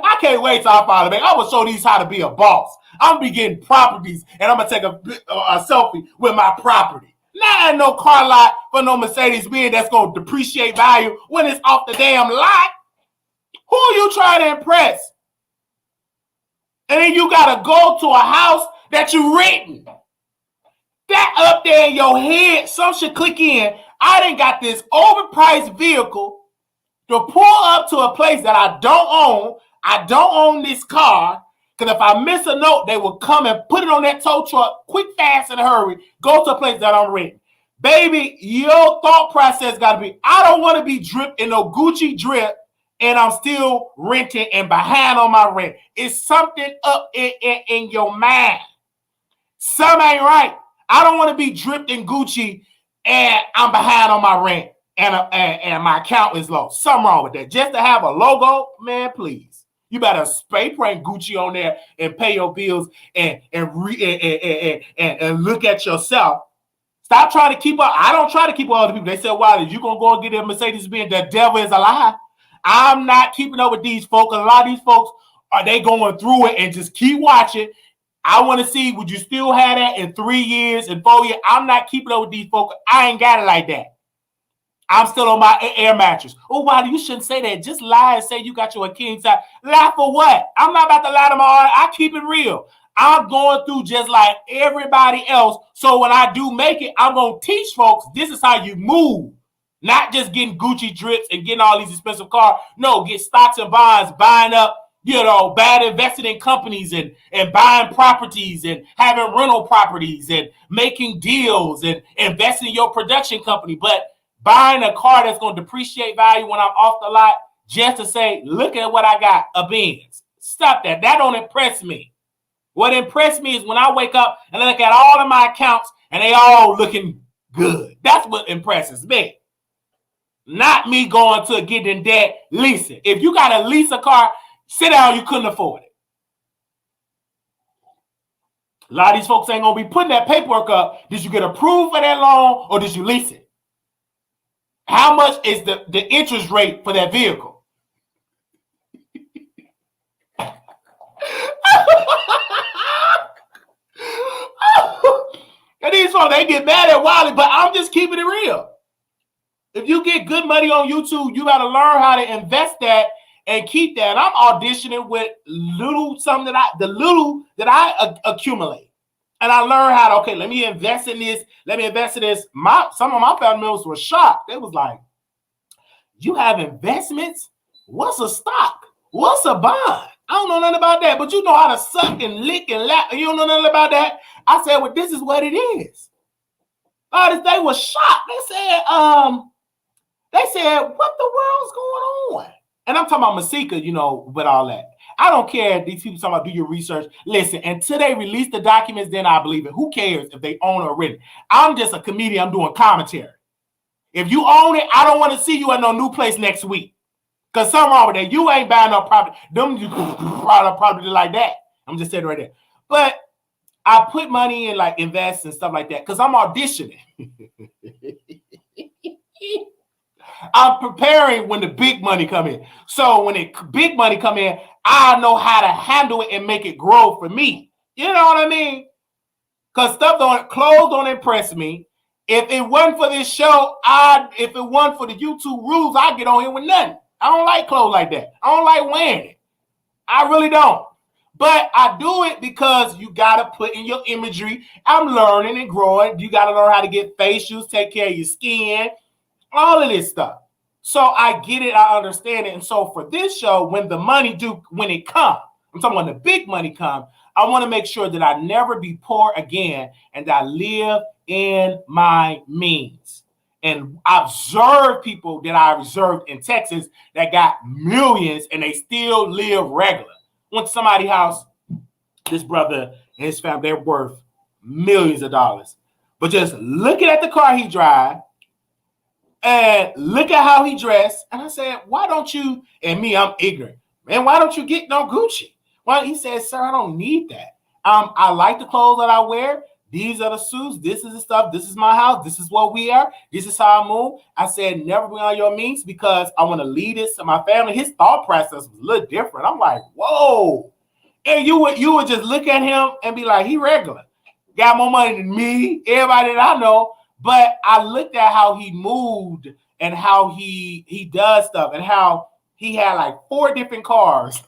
I can't wait till I finally make. I'm going to show these how to be a boss. I'm going to be getting properties, and I'm going to take a selfie with my property. Not no car lot for no Mercedes-Benz that's going to depreciate value when it's off the damn lot. Who are you trying to impress? And then you got to go to a house that you renting. That up there in your head, some should click in. I done got this overpriced vehicle to pull up to a place that I don't own. I don't own this car. Because if I miss a note, they will come and put it on that tow truck quick, fast, in a hurry. Go to a place that I'm renting. Baby, your thought process got to be, I don't want to be dripped in no Gucci drip and I'm still renting and behind on my rent. It's something up in your mind. Some ain't right. I don't want to be dripped in Gucci and I'm behind on my rent and my account is low. Something wrong with that. Just to have a logo, man, please. You better spray paint Gucci on there and pay your bills and look at yourself. Stop trying to keep up. I don't try to keep up with other people. They said, "Why you gonna go and get a Mercedes-Benz? The devil is a lie." I'm not keeping up with these folks. A lot of these folks are they going through it and just keep watching. I want to see, would you still have that in 3 years and 4 years? I'm not keeping up with these folks. I ain't got it like that. I'm still on my air mattress. Oh, wow, you shouldn't say that. Just lie and say you got your king size. Lie for what? I'm not about to lie to my heart. I keep it real. I'm going through just like everybody else. So when I do make it, I'm going to teach folks this is how you move. Not just getting Gucci drips and getting all these expensive cars. No, get stocks and bonds, buying up, bad invested in companies and buying properties and having rental properties and making deals and investing in your production company. But buying a car that's going to depreciate value when I'm off the lot just to say, look at what I got, a Benz. Stop that. That don't impress me. What impressed me is when I wake up and I look at all of my accounts and they all looking good. That's what impresses me. Not me going to get in debt, lease it. If you got to lease a car, sit down, you couldn't afford it. A lot of these folks ain't going to be putting that paperwork up. Did you get approved for that loan or did you lease it? How much is the interest rate for that vehicle? And these folks, they get mad at Wiley, but I'm just keeping it real. If you get good money on YouTube, you got to learn how to invest that and keep that. And I'm auditioning with something that I accumulate. And I learned how to, okay, let me invest in this. Some of my family members were shocked. They was like, you have investments? What's a stock? What's a bond? I don't know nothing about that, but you know how to suck and lick and lap. You don't know nothing about that? I said, well, this is what it is. They were shocked. They said, what the world's going on? And I'm talking about Masika, with all that. I don't care if these people talking about do your research. Listen, until they release the documents, then I believe it. Who cares if they own or written? I'm just a comedian. I'm doing commentary. If you own it, I don't want to see you at no new place next week. Because something wrong with that. You ain't buying no property. Them you brought up property like that. I'm just saying right there. But I put money in like invest and stuff like that because I'm auditioning. I'm preparing when the big money come in. So when the big money come in, I know how to handle it and make it grow for me. You know what I mean? Because clothes don't impress me. If it wasn't for this show, if it wasn't for the YouTube rules, I'd get on here with nothing. I don't like clothes like that. I don't like wearing it. I really don't. But I do it because you got to put in your imagery. I'm learning and growing. You got to learn how to get facials, take care of your skin, all of this stuff. So I get it, I understand it. And so for this show, when it comes, I'm talking when the big money comes, I want to make sure that I never be poor again and that I live in my means. And observe people that I observed in Texas that got millions and they still live regular. Went to somebody's house, this brother and his family, they're worth millions of dollars. But just looking at the car he drive and look at how he dressed. And I said, why don't you, and me, I'm ignorant. Man, why don't you get no Gucci? Well, he said, sir, I don't need that. I like the clothes that I wear. These are the suits. This is the stuff. This is my house. This is what we are. This is how I move. I said, never beyond your means because I want to lead this to my family. His thought process was a little different. I'm like, whoa. And you would just look at him and be like, he regular. Got more money than me, everybody that I know. But I looked at how he moved and how he does stuff and how he had like 4 different cars.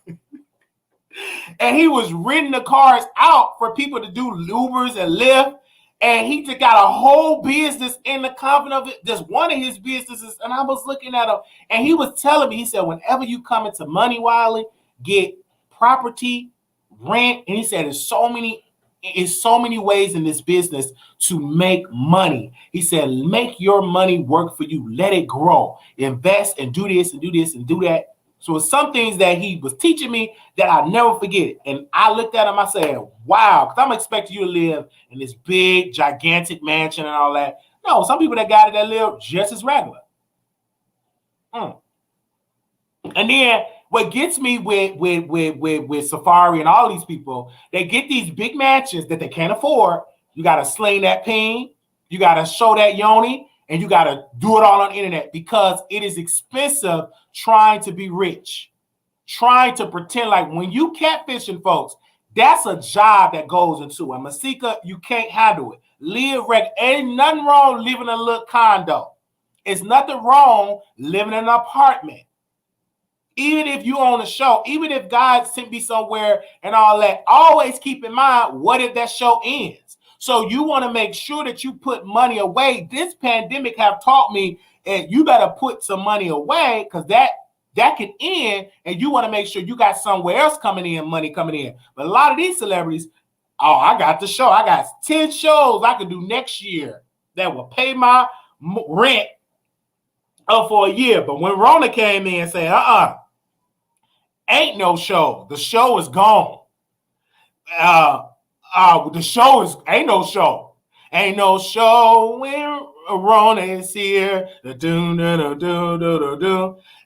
And he was renting the cars out for people to do Ubers and Lyft. And he just got a whole business in the company of it, just one of his businesses. And I was looking at him and he was telling me, he said, whenever you come into money, Wiley, get property, rent. And he said, there's so many ways in this business to make money. He said, make your money work for you. Let it grow. Invest and do this and do this and do that. So it's some things that he was teaching me that I'll never forget. And I looked at him, I said, wow, because I'm expecting you to live in this big, gigantic mansion and all that. No, some people that got it that live just as regular. And then what gets me with Safari and all these people, they get these big mansions that they can't afford. You got to sling that peen. You got to show that yoni. And you got to do it all on the internet because it is expensive trying to be rich, trying to pretend like when you catfishing folks, that's a job that goes into it. Masika, you can't handle it. Live regular. Ain't nothing wrong living in a little condo. It's nothing wrong living in an apartment. Even if you own a show, even if God sent me somewhere and all that, always keep in mind, what if that show ends? So you want to make sure that you put money away. This pandemic have taught me that you better put some money away because that can end and you want to make sure you got somewhere else money coming in. But a lot of these celebrities, oh, I got the show. I got 10 shows I can do next year that will pay my rent for a year. But when Rona came in and said, ain't no show. The show is gone. The show ain't no show. Ain't no show when Rona is here.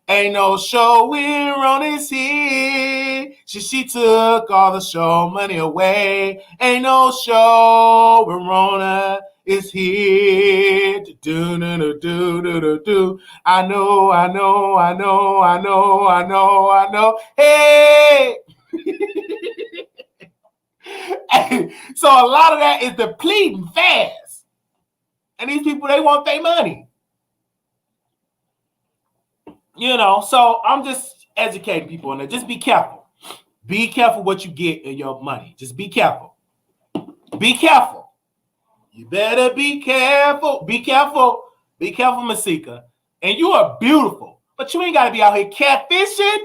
Ain't no show when Rona is here. She took all the show money away. Ain't no show when Rona is here. I know. Hey. So a lot of that is depleting fast. And these people, they want their money. You know, so I'm just educating people on that. Just be careful. Be careful what you get in your money. Just be careful. Be careful. You better be careful. Be careful. Be careful, Masika. And you are beautiful. But you ain't got to be out here catfishing.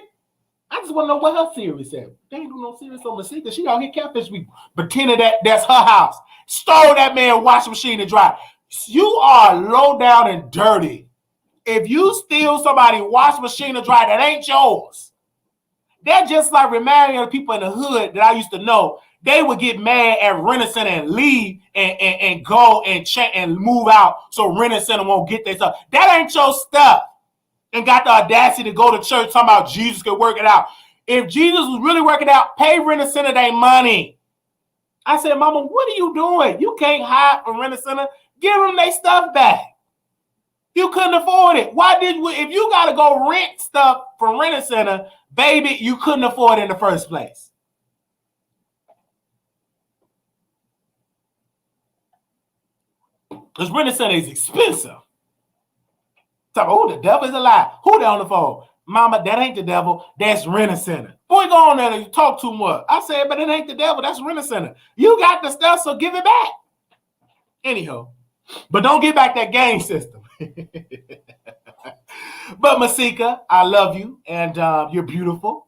I just want to know what her series said. They ain't do no series on Masika. She out here catfish me, pretending that that's her house. Stole that man washing machine and dry. You are low down and dirty. If you steal somebody's washing machine and dry, that ain't yours. They're just like reminding the people in the hood that I used to know. They would get mad at Rent-A-Center and leave and go and check and move out so Rent-A-Center won't get their stuff. That ain't your stuff. And got the audacity to go to church talking about Jesus could work it out. If Jesus was really working out, pay Rent-A-Center their money. I said, Mama, what are you doing? You can't hide from Rent-A-Center. Give them their stuff back. You couldn't afford it. If you got to go rent stuff from Rent-A-Center, baby, you couldn't afford it in the first place. Because Rent-A-Center is expensive. Oh, the devil is alive. Who they on the phone? Mama, that ain't the devil. That's Rent-A-Center. Boy, go on there and you talk too much. I said, but it ain't the devil. That's Rent-A-Center. You got the stuff, so give it back. Anyhow, but don't get back that game system. But Masika, I love you, and you're beautiful.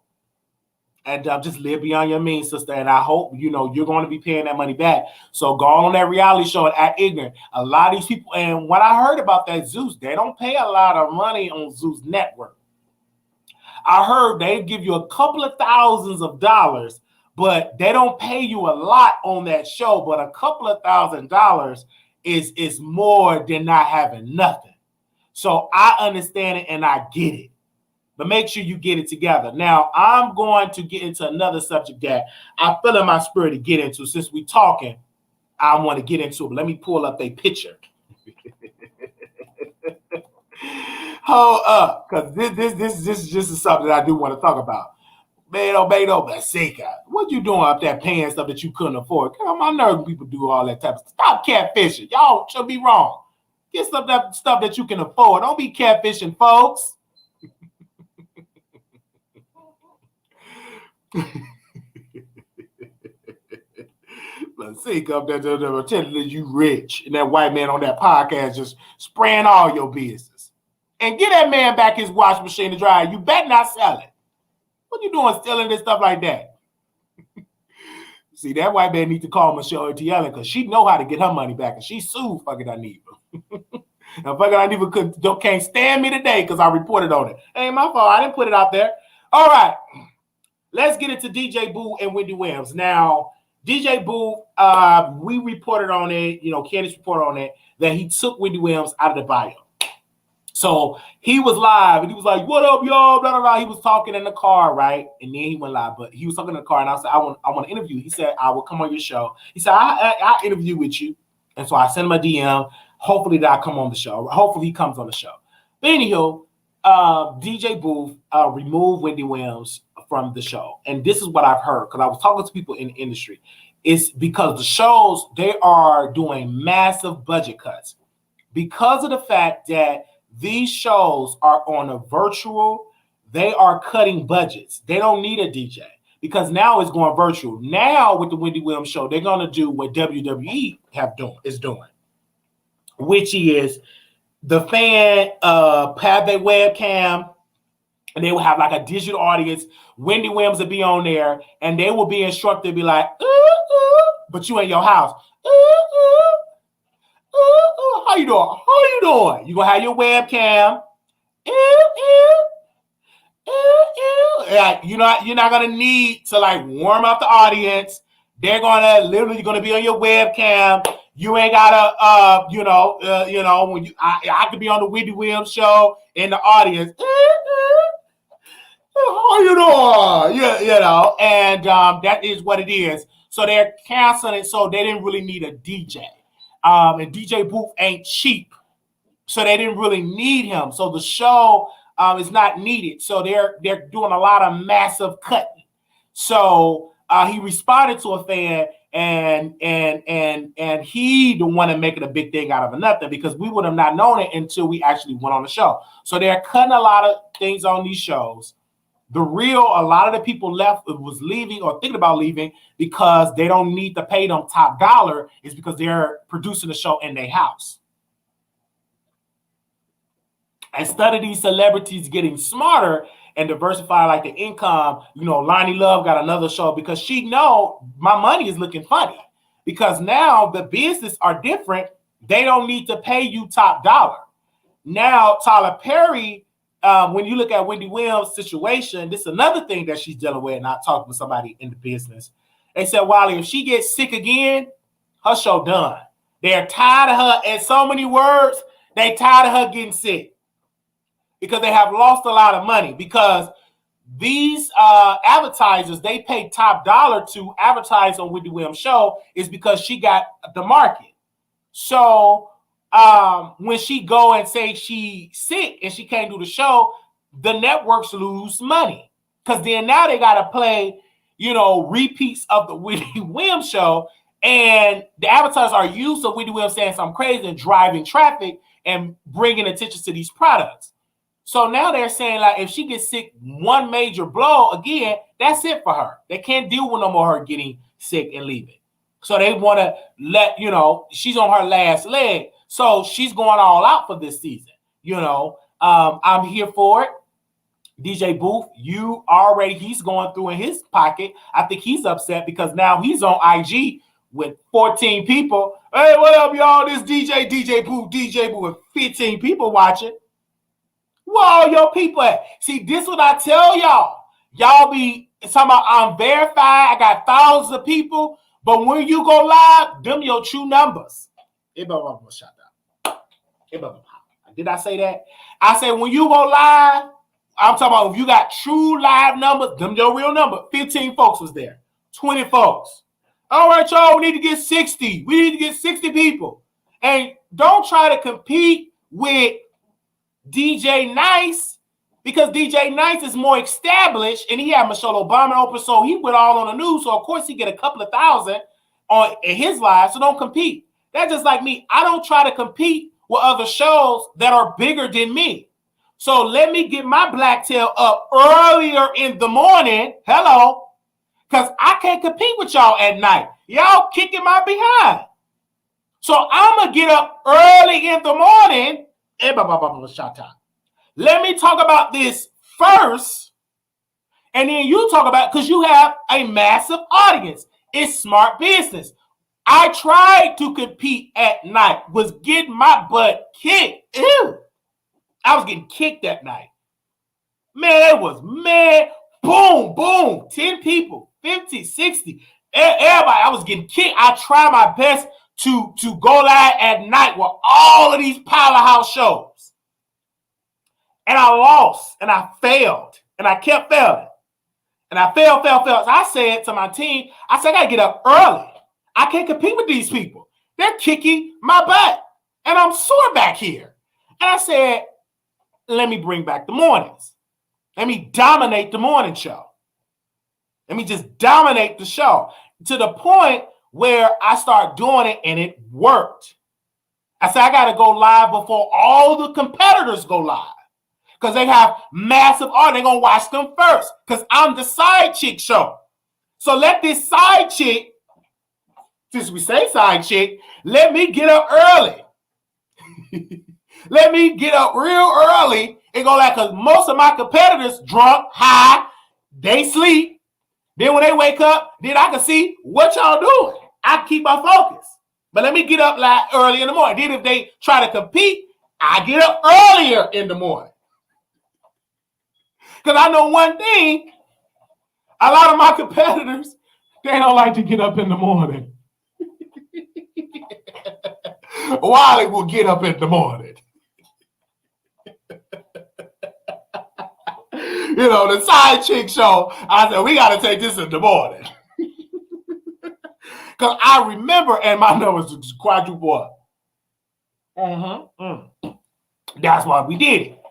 And just live beyond your means, sister. And I hope, you're going to be paying that money back. So go on that reality show and act ignorant. A lot of these people, and when I heard about that Zeus, they don't pay a lot of money on Zeus Network. I heard they give you a couple of thousands of dollars, but they don't pay you a lot on that show. But a couple of $1,000 is more than not having nothing. So I understand it and I get it. But make sure you get it together. Now, I'm going to get into another subject that I feel in my spirit to get into. Since we're talking, I want to get into it. But let me pull up a picture. Hold up, because this is something that I do want to talk about. Beto, Masika, what you doing up there paying stuff that you couldn't afford? Come on, my nerve when people do all that type of stuff. Stop catfishing. Y'all should be wrong. Get stuff that you can afford. Don't be catfishing, folks. Masika up there telling you rich, and that white man on that podcast just spraying all your business. And get that man back his washing machine to dry. You better not sell it. What you doing stealing this stuff like that? See, that white man need to call Michelle Etienne because she know how to get her money back, and she sued fucking Aniva. Now, fucking Aniva can't stand me today because I reported on it. Ain't my fault. I didn't put it out there. All right. Let's get into DJ Boo and Wendy Williams. Now, DJ Boo, we reported on it, Candace reported on it, that he took Wendy Williams out of the bio. So he was live, and he was like, what up, y'all, blah, blah, blah. He was talking in the car, right? And then he went live, but he was talking in the car, and I said, I want to interview you. He said, I will come on your show. He said, I'll interview with you. And so I sent him a DM. Hopefully that I come on the show. Hopefully he comes on the show. But anywho, DJ Booth removed Wendy Williams from the show. And this is what I've heard, because I was talking to people in the industry. It's because the shows, they are doing massive budget cuts. Because of the fact that these shows are on a virtual, they are cutting budgets. They don't need a DJ because now it's going virtual. Now with the Wendy Williams show, they're going to do what WWE is doing, which is the fan have their webcam, and they will have like a digital audience. Wendy Williams will be on there, and they will be instructed to be like, ooh, ooh, but you in your house. Ooh, ooh. How you doing? You gonna have your webcam. You're not gonna need to like warm up the audience. They're literally gonna be on your webcam. You ain't gotta when I could be on the Wendy Williams show in the audience. How you doing? And that is what it is. So they're canceling it, so they didn't really need a DJ. And DJ Booth ain't cheap, so they didn't really need him. So the show is not needed. So they're doing a lot of massive cutting. So he responded to a fan, and he the one that making a big thing out of nothing, because we would have not known it until we actually went on the show. So they're cutting a lot of things on these shows. A lot of the people was leaving or thinking about leaving because they don't need to pay them top dollar, is because they're producing the show in their house. Instead of these celebrities getting smarter and diversify like the income, Lonnie Love got another show because she know my money is looking funny, because now the business are different. They don't need to pay you top dollar. Now, Tyler Perry, when you look at Wendy Williams' situation, this is another thing that she's dealing with, and I talked with somebody in the business. They said, Wiley, if she gets sick again, her show done. They're tired of her, in so many words, they tired of her getting sick because they have lost a lot of money, because these advertisers, they pay top dollar to advertise on Wendy Williams' show is because she got the market. So when she go and say she's sick and she can't do the show, the networks lose money, because then now they got to play, repeats of the Wendy Williams show, and the advertisers are used to Wendy Williams saying something crazy and driving traffic and bringing attention to these products. So now they're saying, like, if she gets sick, one major blow again, that's it for her. They can't deal with no more her getting sick and leaving. So they want to let, she's on her last leg. So she's going all out for this season, I'm here for it. DJ Booth, he's going through in his pocket. I think he's upset because now he's on IG with 14 people. Hey, what up, y'all? This DJ Booth with 15 people watching. Where all your people at? See, this is what I tell y'all. Y'all be talking about I'm verified. I got thousands of people. But when you go live, them your true numbers. Did I say that? I said when you go live, I'm talking about if you got true live numbers, them your real number. 15 folks was there. 20 folks. All right, y'all, we need to get 60. We need to get 60 people. And don't try to compete with DJ Nice because DJ Nice is more established and he had Michelle Obama open, so he went all on the news. So, of course, he get a couple of thousand in his live, so don't compete. That's just like me. I don't try to compete with other shows that are bigger than me. So let me get my black tail up earlier in the morning. Hello. Because I can't compete with y'all at night. Y'all kicking my behind. So I'm going to get up early in the morning. Let me talk about this first. And then you talk about, because you have a massive audience. It's smart business. I tried to compete at night, was getting my butt kicked. Ew. I was getting kicked that night. Man, it was mad. Boom, boom. 10 people, 50, 60. Everybody, I was getting kicked. I tried my best to go live at night with all of these powerhouse shows. And I lost, and I failed, and I kept failing. And I failed. So I said to my team, I said, I got to get up early. I can't compete with these people. They're kicking my butt. And I'm sore back here. And I said, let me bring back the mornings. Let me dominate the morning show. Let me just dominate the show to the point where I start doing it and it worked. I said, I got to go live before all the competitors go live because they have massive audience. They're going to watch them first because I'm the side chick show. So let this side chick, since we say side chick, let me get up early. Let me get up real early and go like, because most of my competitors drunk, high, they sleep. Then when they wake up, then I can see what y'all doing. I can keep my focus. But let me get up like early in the morning. Then if they try to compete, I get up earlier in the morning. Because I know one thing, a lot of my competitors, they don't like to get up in the morning. Wiley will get up in the morning. You know, the side chick show, I said, we got to take this in the morning. Because I remember, and my numbers was quadruple up. That's why we did it.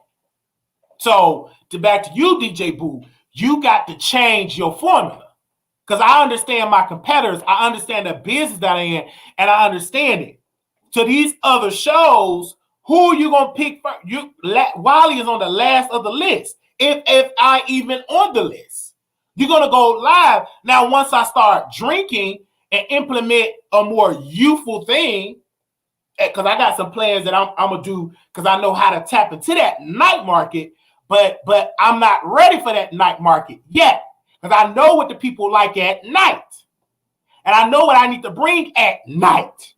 So, back to you, DJ Boo, you got to change your formula. Because I understand my competitors, I understand the business that I'm in, and I understand it. So these other shows, who are you going to pick first? Wiley is on the last of the list. If I even on the list. You're going to go live. Now, once I start drinking and implement a more youthful thing, because I got some plans that I'm going to do because I know how to tap into that night market, but I'm not ready for that night market yet because I know what the people like at night. And I know what I need to bring at night.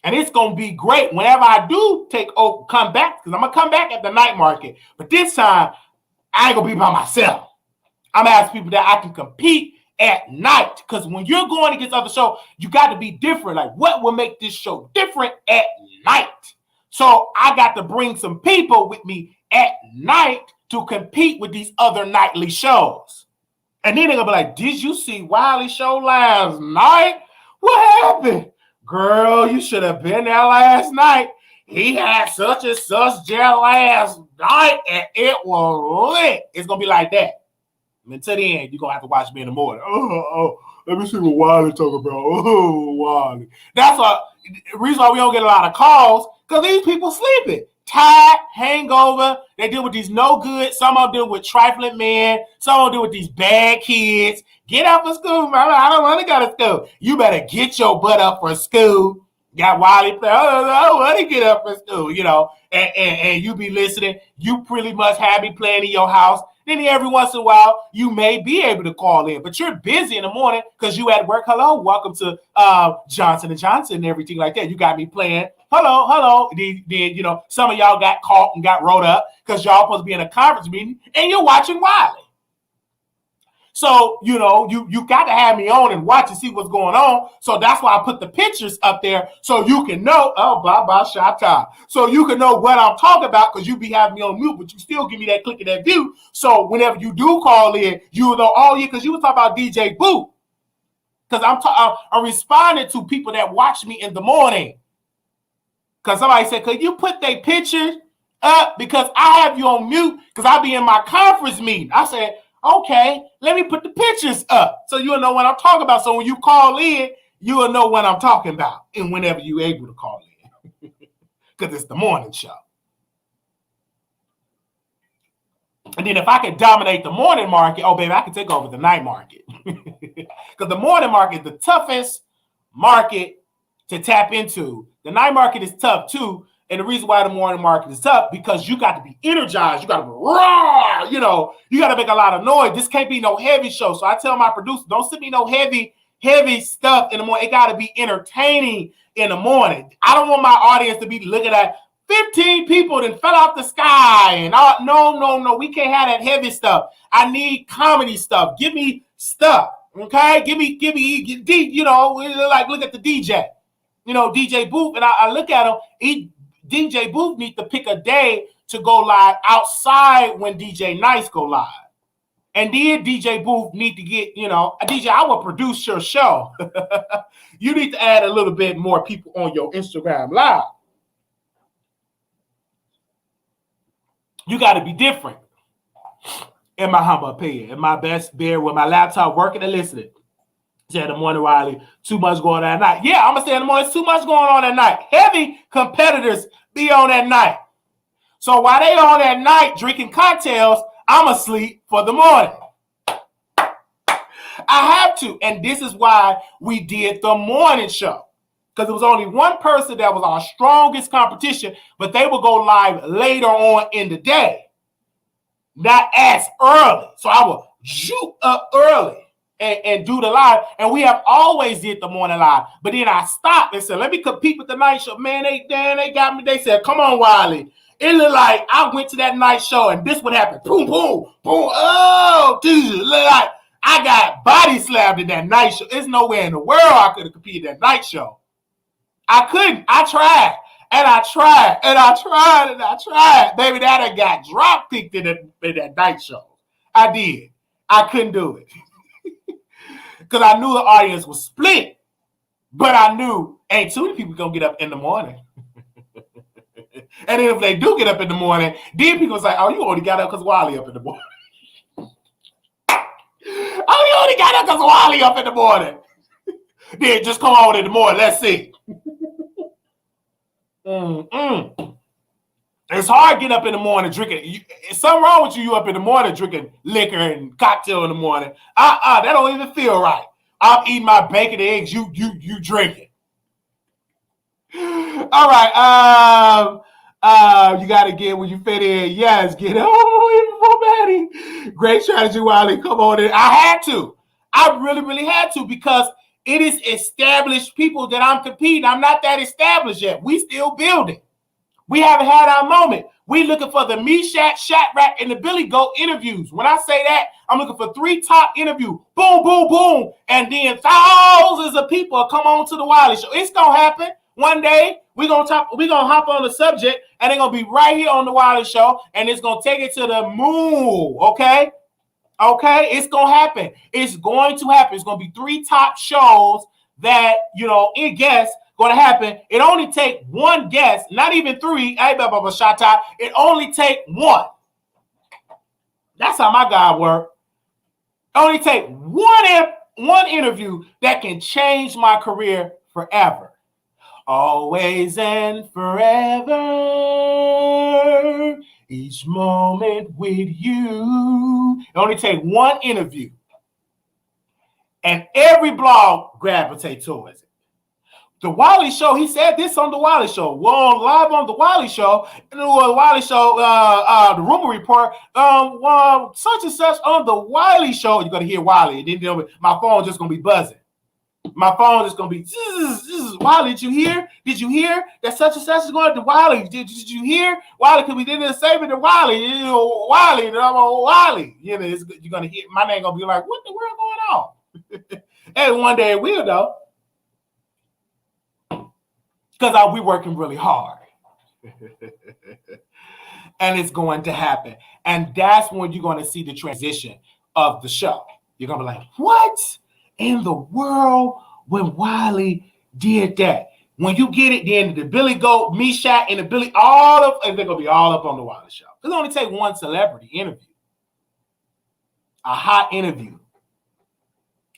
And it's going to be great whenever I do come back, because I'm going to come back at the night market. But this time, I ain't going to be by myself. I'm going to ask people that I can compete at night. Because when you're going against other shows, you got to be different. Like, what will make this show different at night? So I got to bring some people with me at night to compete with these other nightly shows. And then they're going to be like, did you see Wiley Show last night? What happened? Girl, you should have been there last night. He had such and such there last night, and it was lit. It's going to be like that. And until the end, you're going to have to watch me in the morning. Let me see what Wiley talking about. Oh, Wiley. That's the reason why we don't get a lot of calls, because these people sleeping. Tired, hangover. They deal with these no good. Some of them deal with trifling men. Some of them deal with these bad kids. Get up for school, man. I don't want to go to school. You better get your butt up for school. Got Wiley play. Oh, what he get up and do, and you be listening. You pretty much have me playing in your house. Then every once in a while, you may be able to call in, but you're busy in the morning because you at work. Hello, welcome to Johnson & Johnson and everything like that. You got me playing. Hello. Then some of y'all got caught and got rolled up because y'all supposed to be in a conference meeting and you're watching Wiley. So, you got to have me on and watch and see what's going on. So that's why I put the pictures up there so you can know, shata. So you can know what I'm talking about because you be having me on mute, but you still give me that click and that view. So whenever you do call in, you know, because you was talking about DJ Boo. Because I'm responding to people that watch me in the morning. Because somebody said, could you put their pictures up? Because I have you on mute because I be in my conference meeting. I said, okay, let me put the pictures up so you'll know what I'm talking about. So when you call in, you'll know what I'm talking about and whenever you're able to call in because it's the morning show. And then if I can dominate the morning market, oh, baby, I can take over the night market because the morning market is the toughest market to tap into. The night market is tough, too. And the reason why the morning market is tough because you got to be energized. You got to be raw. You got to make a lot of noise. This can't be no heavy show. So I tell my producer, don't send me no heavy stuff in the morning. It got to be entertaining in the morning. I don't want my audience to be looking at 15 people that fell off the sky. And no. We can't have that heavy stuff. I need comedy stuff. Give me stuff. Okay? Give me, like look at the DJ. DJ Booth. And I look at him. DJ Booth need to pick a day to go live outside when DJ Nice go live. And then DJ Booth need to get, DJ, I will produce your show. You need to add a little bit more people on your Instagram live. You got to be different. In my humble opinion, in my best beer with my laptop working and listening. Say in the morning, Wiley, too much going on at night. Yeah, I'm going to say in the morning, it's too much going on at night. Heavy competitors be on at night. So while they on at night drinking cocktails, I'm asleep for the morning. I have to. And this is why we did the morning show. Because it was only one person that was our strongest competition, but they would go live later on in the day. Not as early. So I would shoot up early. And do the live, and we have always did the morning live. But then I stopped and said, let me compete with the night show. Man, they got me. They said, come on, Wiley. It looked like I went to that night show, and this would happen. Boom, boom, boom. Oh, dude, like I got body slammed in that night show. There's nowhere in the world I could have competed in that night show. I couldn't. I tried. And I tried. And I tried. And I tried. Baby, that I got drop kicked in that night show. I did. I couldn't do it. Because I knew the audience was split. But I knew ain't too many people going to get up in the morning. And then if they do get up in the morning, then people was like, oh, you only got up because Wiley up in the morning. Oh, you only got up because Wiley up in the morning. Then just come on in the morning. Let's see. It's hard getting up in the morning drinking. Something wrong with you up in the morning drinking liquor and cocktail in the morning. That don't even feel right. I'm eating my bacon and eggs. You drinking. All right. You got to get when you fit in. Yes, get it. Oh, Maddie. Great strategy, Wiley. Come on in. I had to. I really, really had to because it is established people that I'm competing. I'm not that established yet. We still building. We haven't had our moment. We looking for the Meshack, Shadrach, and the Billy Goat interviews. When I say that, I'm looking for 3 top interviews. Boom, boom, boom. And then thousands of people come on to the Wiley Show. It's going to happen. One day, we're gonna hop on the subject, and they're going to be right here on the Wiley Show, and it's going to take it to the moon, okay? Okay? It's going to happen. It's going to happen. It's going to be 3 top shows that, in guests, going to happen. It only take 1 guest, not even 3. It only take 1. That's how my God works. Only take one interview that can change my career forever. Always and forever. Each moment with you. It only take 1 interview. And every blog gravitate towards it. The Wiley Show, he said this on the Wiley Show. Well, live on the Wiley Show, and the Wiley Show, the rumor report, such and such on the Wiley Show. You're going to hear Wiley. And then my phone just going to be buzzing. My phone is going to be, Wiley, did you hear? Did you hear that such and such is going to Wiley? Did you hear? Wiley, because we didn't save it to Wiley. You know, Wiley, and I'm on Wiley. You know, you're going to hear, my name going to be like, what the world going on? And one day it will, though. Because I'll be working really hard. And it's going to happen. And that's when you're going to see the transition of the show. You're going to be like, what in the world when Wiley did that? When you get it, then the Billy Goat, Meshack, and the Billy, and they're going to be all up on the Wiley Show. Because it only take one celebrity interview. A hot interview.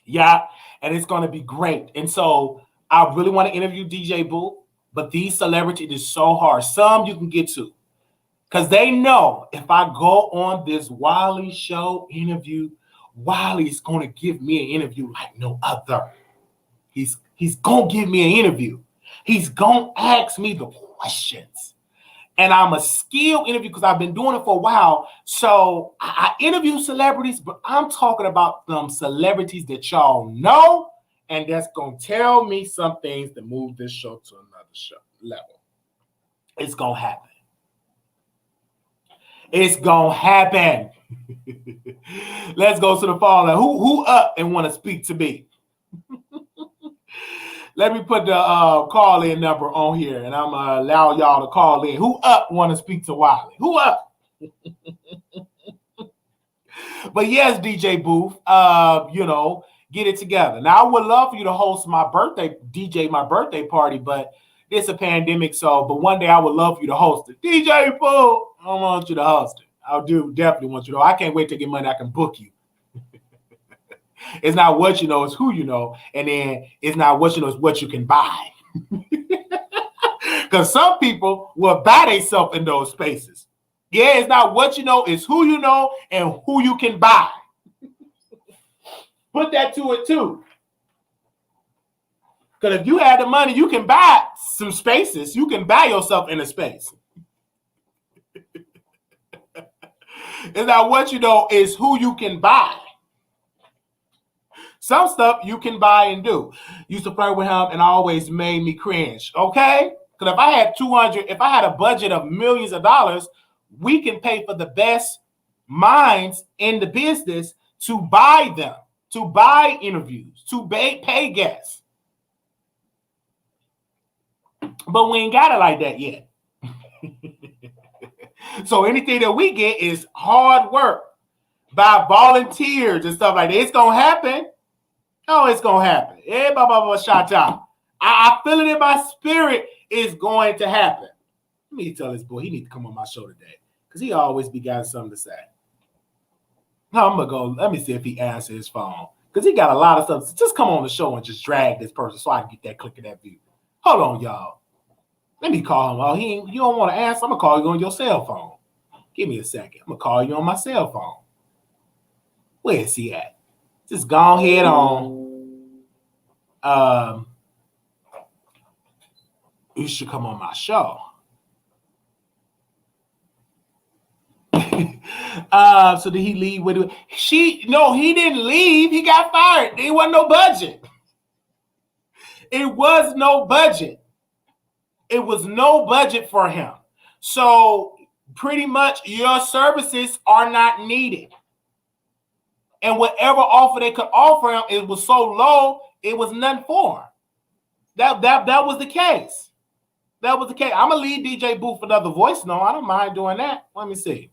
Yeah. And it's going to be great. And so I really want to interview DJ Boo. But these celebrities is so hard. Some you can get to. Because they know if I go on this Wiley Show interview, Wiley's going to give me an interview like no other. He's going to give me an interview. He's going to ask me the questions. And I'm a skilled interview because I've been doing it for a while. So I interview celebrities, but I'm talking about them celebrities that y'all know. And that's going to tell me some things to move this show to another show level. It's going to happen. It's going to happen. Let's go to the phone. Who up and want to speak to me? Let me put the call-in number on here, and I'm going to allow y'all to call in. Who up want to speak to Wiley? Who up? But yes, DJ Booth, get it together. Now, I would love for you to host my birthday party, but it's a pandemic, but one day I would love for you to host it. DJ Boo, I want you to host it. I definitely want you to. I can't wait to get money. I can book you. It's not what you know, it's who you know. And then it's not what you know, it's what you can buy. Because some people will buy themselves in those spaces. Yeah, it's not what you know, it's who you know and who you can buy. Put that to it too. Because if you have the money, you can buy some spaces. You can buy yourself in a space. It's not what you know, it's who you can buy. Some stuff you can buy and do. Used to flirt with him and always made me cringe. Okay? Because if I had a budget of millions of dollars, we can pay for the best minds in the business to buy them, to buy interviews, to pay guests. But we ain't got it like that yet. So anything that we get is hard work by volunteers and stuff like that. It's going to happen. Oh, it's going to happen. I feel it in my spirit. It's going to happen. Let me tell this boy, he need to come on my show today because he always be got something to say. No, I'm going to go. Let me see if he answers his phone because he got a lot of stuff. So just come on the show and just drag this person so I can get that click of that view. Hold on, y'all. Let me call him. Oh, you don't want to answer? I'm going to call you on your cell phone. Give me a second. I'm going to call you on my cell phone. Where is he at? Just go ahead on. You should come on my show. So did he leave with it? No, he didn't leave. He got fired. There wasn't no budget. It was no budget. It was no budget for him. So pretty much your services are not needed. And whatever offer they could offer him, it was so low, it was nothing for him. That was the case. That was the case. I'm going to leave DJ Booth for another voice. No, I don't mind doing that. Let me see.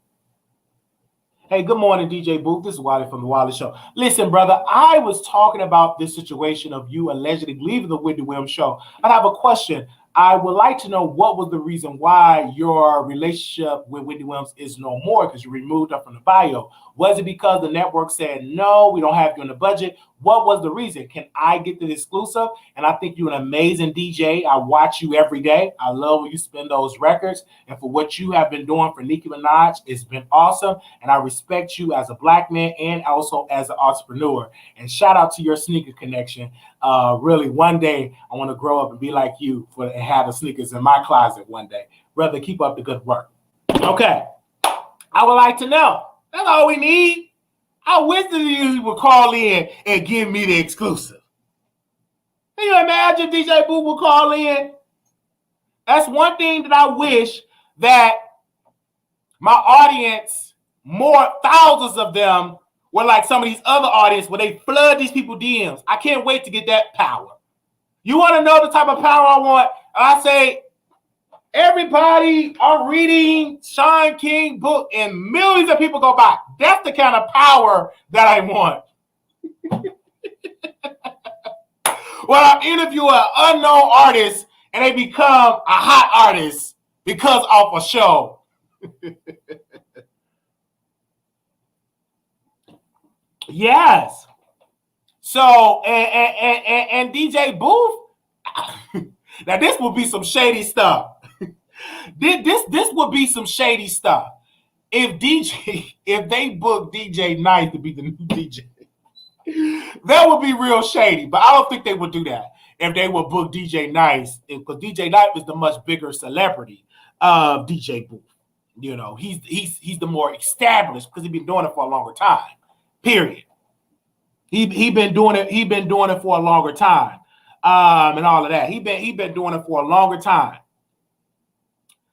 Hey, good morning, DJ Booth. This is Wiley from the Wiley Show. Listen, brother, I was talking about this situation of you allegedly leaving the Wendy Williams show. I have a question. I would like to know what was the reason why your relationship with Wendy Williams is no more because you removed her from the bio. Was it because the network said, no, we don't have you in the budget? What was the reason? Can I get the exclusive? And I think you're an amazing DJ. I watch you every day. I love when you spin those records. And for what you have been doing for Nicki Minaj, it's been awesome. And I respect you as a black man and also as an entrepreneur. And shout out to your sneaker connection. Really, one day I want to grow up and be like you and have the sneakers in my closet one day. Brother, keep up the good work. Okay. I would like to know. That's all we need. I wish that you would call in and give me the exclusive. Can you imagine DJ Boo would call in? That's one thing that I wish that my audience, thousands of them, were like some of these other audience where they flood these people DMs. I can't wait to get that power. You want to know the type of power I want? I say, everybody are reading Sean King book and millions of people go by. That's the kind of power that I want. When I interview an unknown artist and they become a hot artist because of a show. Yes. So, and DJ Booth, now this will be some shady stuff. This would be some shady stuff. If they book DJ Nice to be the new DJ, that would be real shady. But I don't think they would do that if they would book DJ Nice, because DJ Nice is the much bigger celebrity of DJ Booth. You know, he's the more established because he's been doing it for a longer time. Period. He been doing it. He been doing it for a longer time, and all of that. He been doing it for a longer time.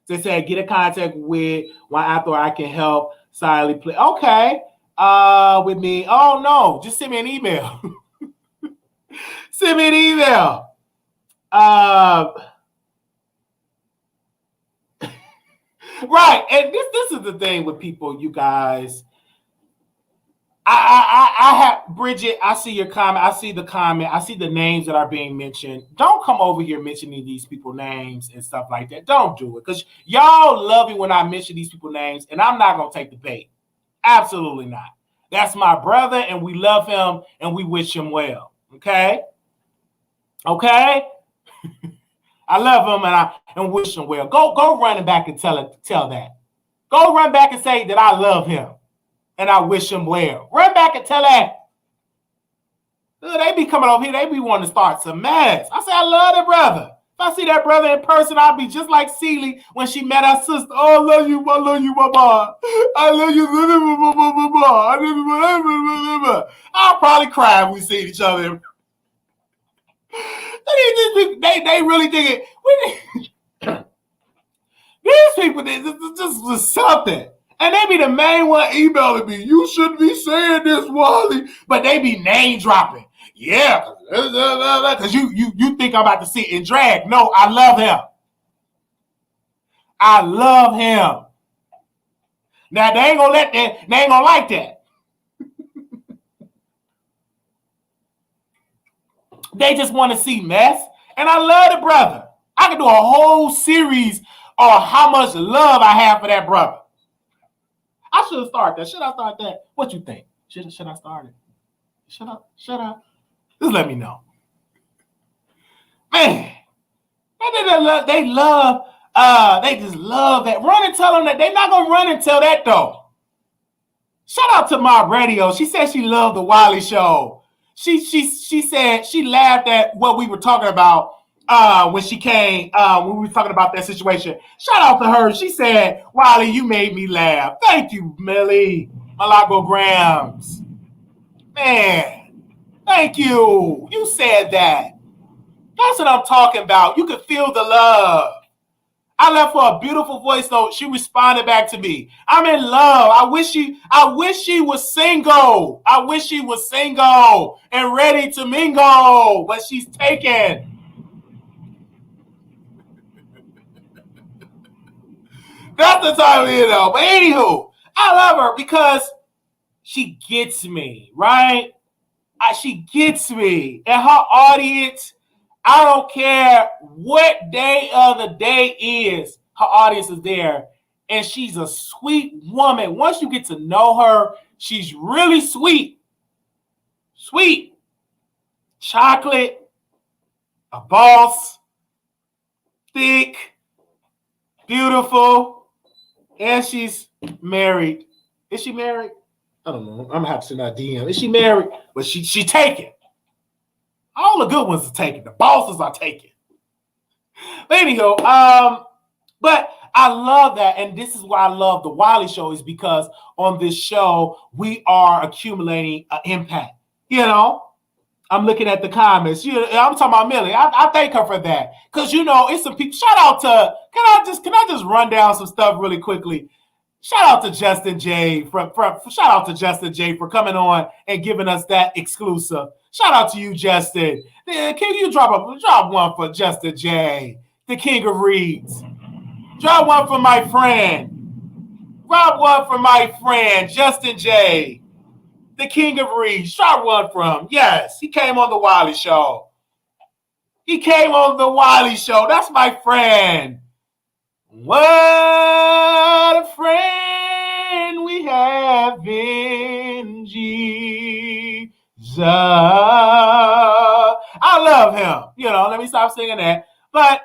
They said get in contact with one after I can help silently play. Okay, with me. Oh no, just send me an email. Send me an email. Right, and this is the thing with people, you guys. I have Bridget. I see your comment. I see the comment. I see the names that are being mentioned. Don't come over here mentioning these people names and stuff like that. Don't do it, because y'all love it when I mention these people names, and I'm not gonna take the bait. Absolutely not. That's my brother, and we love him, and we wish him well. Okay. I love him, and wish him well. Go running back and tell that. Go run back and say that I love him. And I wish him well. Run back and tell that. They be coming over here. They be wanting to start some mess. I say, I love that brother. If I see that brother in person, I'll be just like Celie when she met her sister. Oh, I love you, mama. I love you, mama. I'll probably cry if we see each other. They really think it. These people, this was something. And they be the main one emailing me. You shouldn't be saying this, Wally. But they be name dropping. Yeah, because you think I'm about to sit in drag. No, I love him. I love him. Now they ain't gonna like that. They just want to see mess. And I love the brother. I could do a whole series on how much love I have for that brother. I should have started that. Should I start that? What you think? Should I start it? Shut up. Just let me know. Man, they just love that. Run and tell them that. They're not going to run and tell that, though. Shout out to my radio. She said she loved the Wiley Show. She said she laughed at what we were talking about when she came, when we were talking about that situation. Shout out to her. She said, Wiley, you made me laugh. Thank you, Millie. Malagograms. Man, thank you. You said that. That's what I'm talking about. You could feel the love. I left her a beautiful voice note. She responded back to me. I'm in love. I wish she was single. I wish she was single and ready to mingle, but she's taken. That's the time, But anywho, I love her because she gets me, right? She gets me. And her audience, I don't care what day of the day is, her audience is there. And she's a sweet woman. Once you get to know her, she's really sweet. Sweet. Chocolate. A boss. Thick. Beautiful. And she's married. Is she married? I don't know. I'm going to have to send her a DM. Is she married? But she taken. All the good ones are taken. The bosses are taken. But anyhow, but I love that, and this is why I love the Wiley Show, is because on this show we are accumulating an impact. You know, I'm looking at the comments. I'm talking about Millie. I thank her for that, because it's some people. Shout out to can I just run down some stuff really quickly? Shout out to Justin J shout out to Justin J for coming on and giving us that exclusive. Shout out to you, Justin. Can you drop one for Justin J, the king of reads? Drop one for my friend. Drop one for my friend, Justin J, the king of reads. Drop one from. Yes, he came on the Wiley Show. He came on the Wiley Show. That's my friend. What a friend we have in Jesus. I love him. Let me stop singing that. But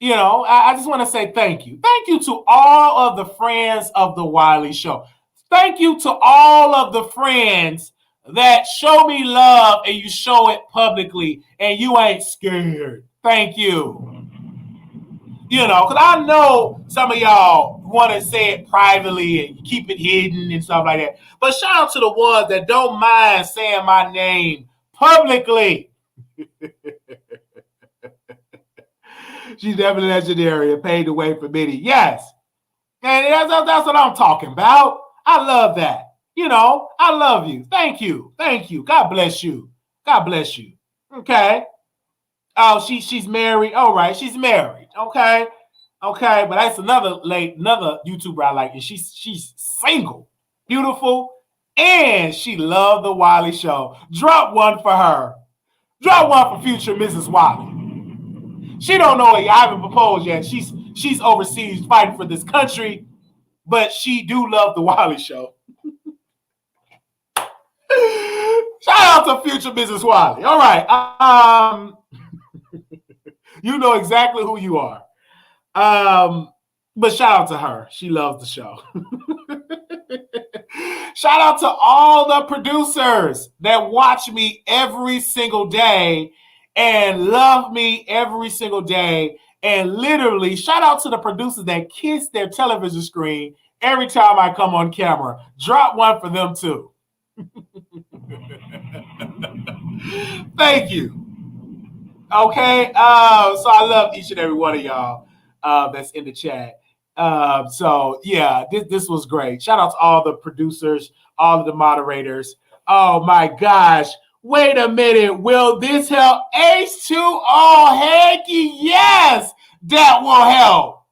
I just want to say thank you. Thank you to all of the friends of the Wiley Show. Thank you to all of the friends that show me love, and you show it publicly, and you ain't scared. Thank you. Because I know some of y'all want to say it privately and keep it hidden and stuff like that. But shout out to the ones that don't mind saying my name publicly. She's definitely legendary and paved the way for many. Yes. And that's what I'm talking about. I love that. I love you. Thank you. Thank you. God bless you. God bless you. Okay. Oh, she's married. All right. She's married. Okay. Okay. But that's another YouTuber I like. And she's single, beautiful, and she loved the Wiley Show. Drop one for her. Drop one for future Mrs. Wiley. She don't know it. I haven't proposed yet. She's overseas fighting for this country, but she do love the Wiley Show. Shout out to future Mrs. Wiley. All right. You know exactly who you are. But shout out to her. She loves the show. Shout out to all the producers that watch me every single day and love me every single day. And literally, shout out to the producers that kiss their television screen every time I come on camera. Drop one for them too. Thank you. Okay. So I love each and every one of y'all that's in the chat. So yeah, this was great. Shout out to all the producers, all of the moderators. Oh my gosh. Wait a minute. Will this help? H2O, hecky yes, that will help.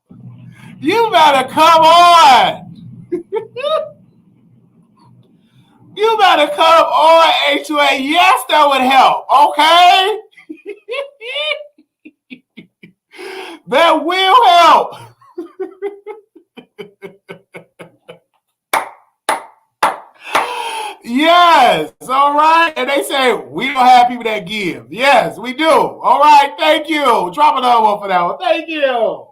You better come on. You better come on, H2O. Yes, that would help. Okay? That will help. Yes. All right. And they say we don't have people that give. Yes, we do. All right. Thank you. Drop another one for that one. Thank you.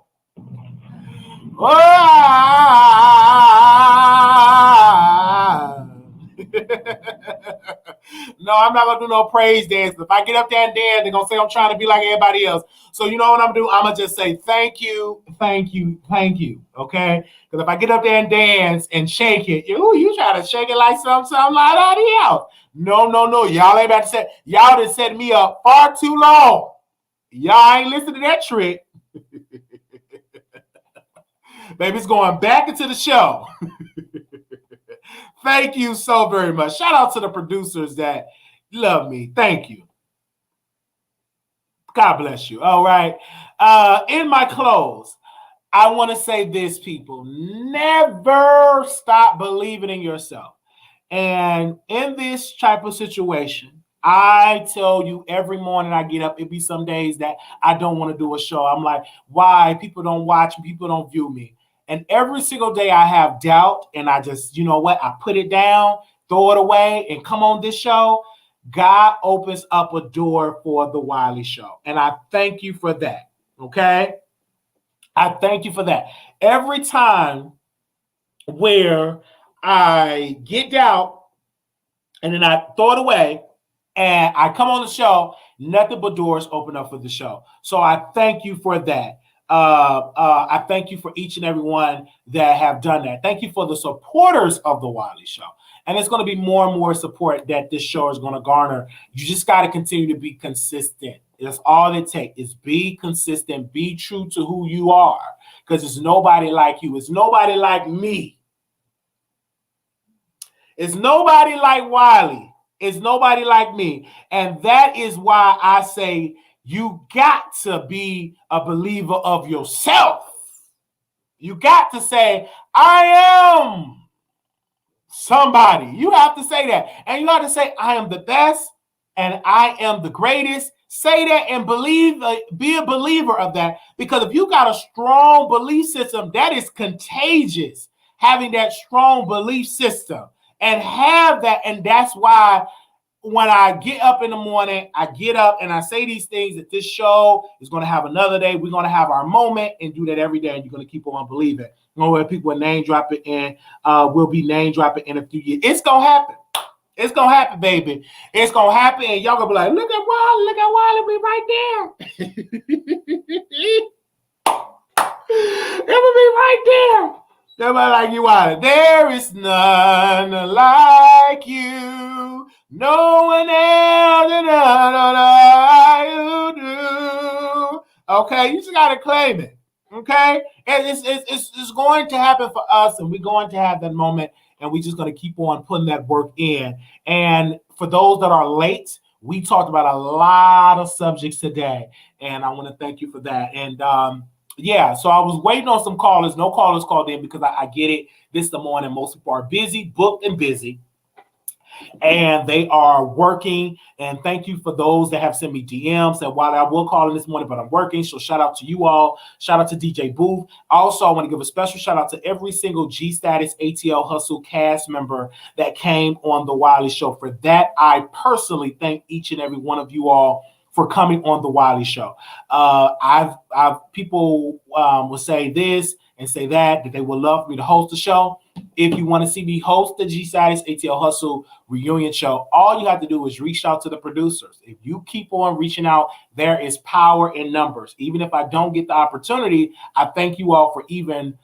No, I'm not gonna do no praise dance. If I get up there and dance, they're gonna say I'm trying to be like everybody else. So you know what I'm gonna do? I'm gonna just say thank you, thank you, thank you. Okay? Because if I get up there and dance and shake it, you try to shake it like something like that else. No. Y'all ain't about to say. Y'all done set me up far too long. Y'all ain't listen to that trick. Baby, it's going back into the show. Thank you so very much. Shout out to the producers that love me. Thank you. God bless you. All right. In my close, I want to say this, people. Never stop believing in yourself. And in this type of situation, I tell you every morning I get up, it be some days that I don't want to do a show. I'm like, why? People don't watch me. People don't view me. And every single day I have doubt, and I just, you know what? I put it down, throw it away, and come on this show. God opens up a door for the Wiley Show. And I thank you for that. Okay? I thank you for that. Every time where I get doubt and then I throw it away and I come on the show, Nothing but doors open up for the show. So I thank you for that. I thank you for each and every one that have done that. Thank you for the supporters of the Wiley Show. And it's going to be more and more support that this show is going to garner. You just got to continue to be consistent. That's all it takes is be consistent, be true to who you are, because it's nobody like you. It's nobody like me. It's nobody like Wiley. It's nobody like me. And that is why I say you got to be a believer of yourself. You got to say, I am somebody. You have to say that. And you have to say, I am the best and I am the greatest. Say that and believe, be a believer of that. Because if you got a strong belief system, that is contagious. Having that strong belief system and have that. And that's why when I get up in the morning, I get up and I say these things that this show is going to have another day. We're going to have our moment and do that every day. And you're going to keep on believing. You know, where people are name dropping and we'll be name dropping in a few years. It's going to happen. It's going to happen, baby. It's going to happen. And y'all going to be like, look at Wiley be right there. It will be right there. Nobody like you, Wiley. There is none like you. No one else like you do. Okay, you just got to claim it. Okay, and it's going to happen for us, and we're going to have that moment, and we're just going to keep on putting that work in. And for those that are late, we talked about a lot of subjects today, and I want to thank you for that. And yeah, so I was waiting on some callers. No callers called in because I get it. This is the morning. Most people are busy, booked, and busy. And they are working. And thank you for those that have sent me DMs. And while I will call in this morning, but I'm working. So shout out to you all. Shout out to DJ Booth. Also, I want to give a special shout out to every single G Status ATL Hustle cast member that came on the Wiley Show. For that, I personally thank each and every one of you all for coming on the Wiley Show. I've people will say this and say that they would love for me to host the show. If you want to see me host the G Status ATL Hustle reunion show, all you have to do is reach out to the producers. If you keep on reaching out, there is power in numbers. Even if I don't get the opportunity, I thank you all for even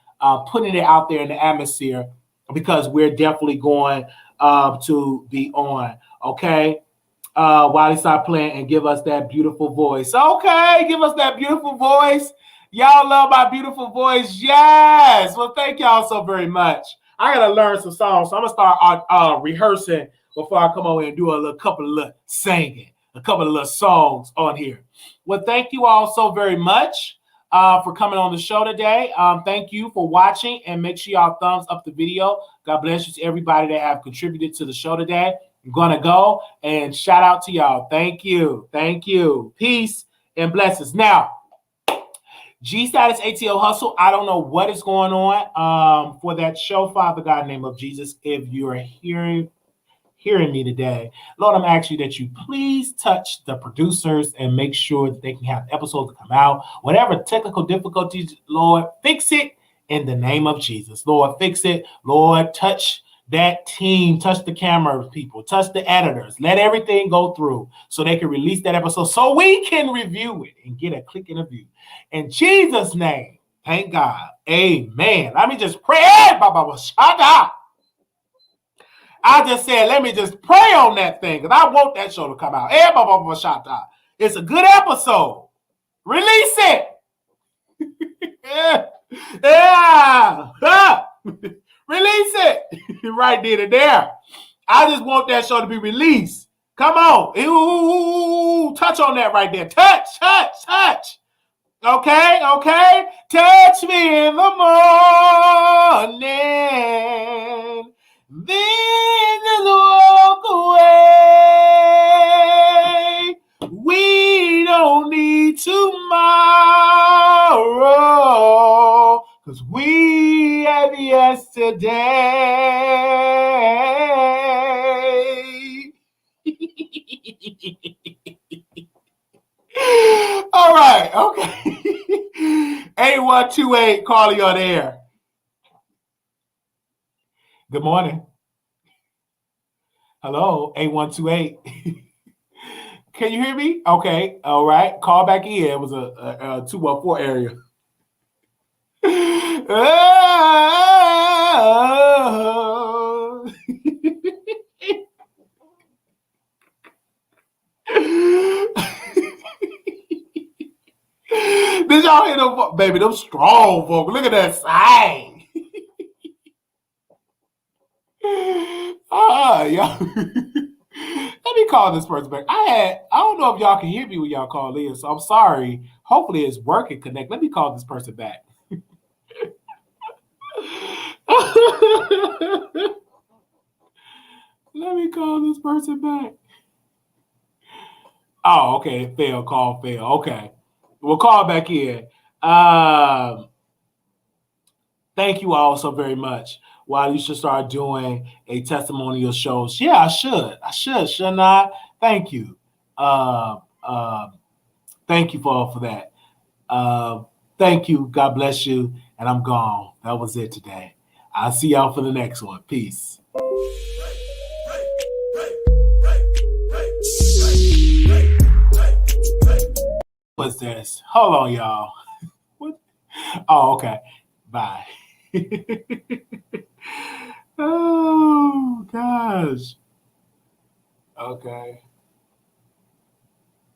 putting it out there in the atmosphere, because we're definitely going to be on. Okay. Wiley, stop playing and give us that beautiful voice. Okay, give us that beautiful voice. Y'all love my beautiful voice. Yes. Well, thank y'all so very much. I got to learn some songs, so I'm going to start rehearsing before I come over and do a couple of little singing, a couple of little songs on here. Well, thank you all so very much for coming on the show today. Thank you for watching, and make sure y'all thumbs up the video. God bless you to everybody that have contributed to the show today. I'm going to go and shout out to y'all. Thank you. Thank you. Peace and blessings. Now, G Status ATL Hustle, I don't know what is going on for that show, Father God, in the name of Jesus. If you're hearing me today, Lord, I'm asking you that you please touch the producers and make sure that they can have episodes to come out. Whatever technical difficulties, Lord, fix it in the name of Jesus. Lord, fix it. Lord, touch that team, touch the camera people, touch the editors. Let everything go through so they can release that episode so we can review it and get a click and a view. In Jesus' name, thank God. Amen. Let me just pray. I just said, let me just pray on that thing because I want that show to come out. It's a good episode. Release it. Yeah. Release it right there. I just want that show to be released. Come on. Ooh, touch on that right there. Touch. Okay. Touch me in the morning. Then just walk away. We don't need tomorrow, 'cause we have yesterday. All right, okay. 8128, calling on air. Good morning. Hello, 8128. Can you hear me? Okay. All right. Call back in. It was a 214 area. Did y'all hear them? Baby, them strong folks. Look at that side. Y'all. Let me call this person back. I don't know if y'all can hear me when y'all call in, so I'm sorry. Hopefully it's working. Connect. Let me call this person back. Let me call this person back. Oh, okay. Fail. Call fail. Okay. We'll call back in. Thank you all so very much. Why you should start doing a testimonial shows. Yeah, I should. Shouldn't I? Thank you. Thank you for that. Thank you. God bless you. And I'm gone. That was it today. I'll see y'all for the next one. Peace. What's this? Hold on, y'all. What? Oh, okay. Bye. Oh, gosh. Okay.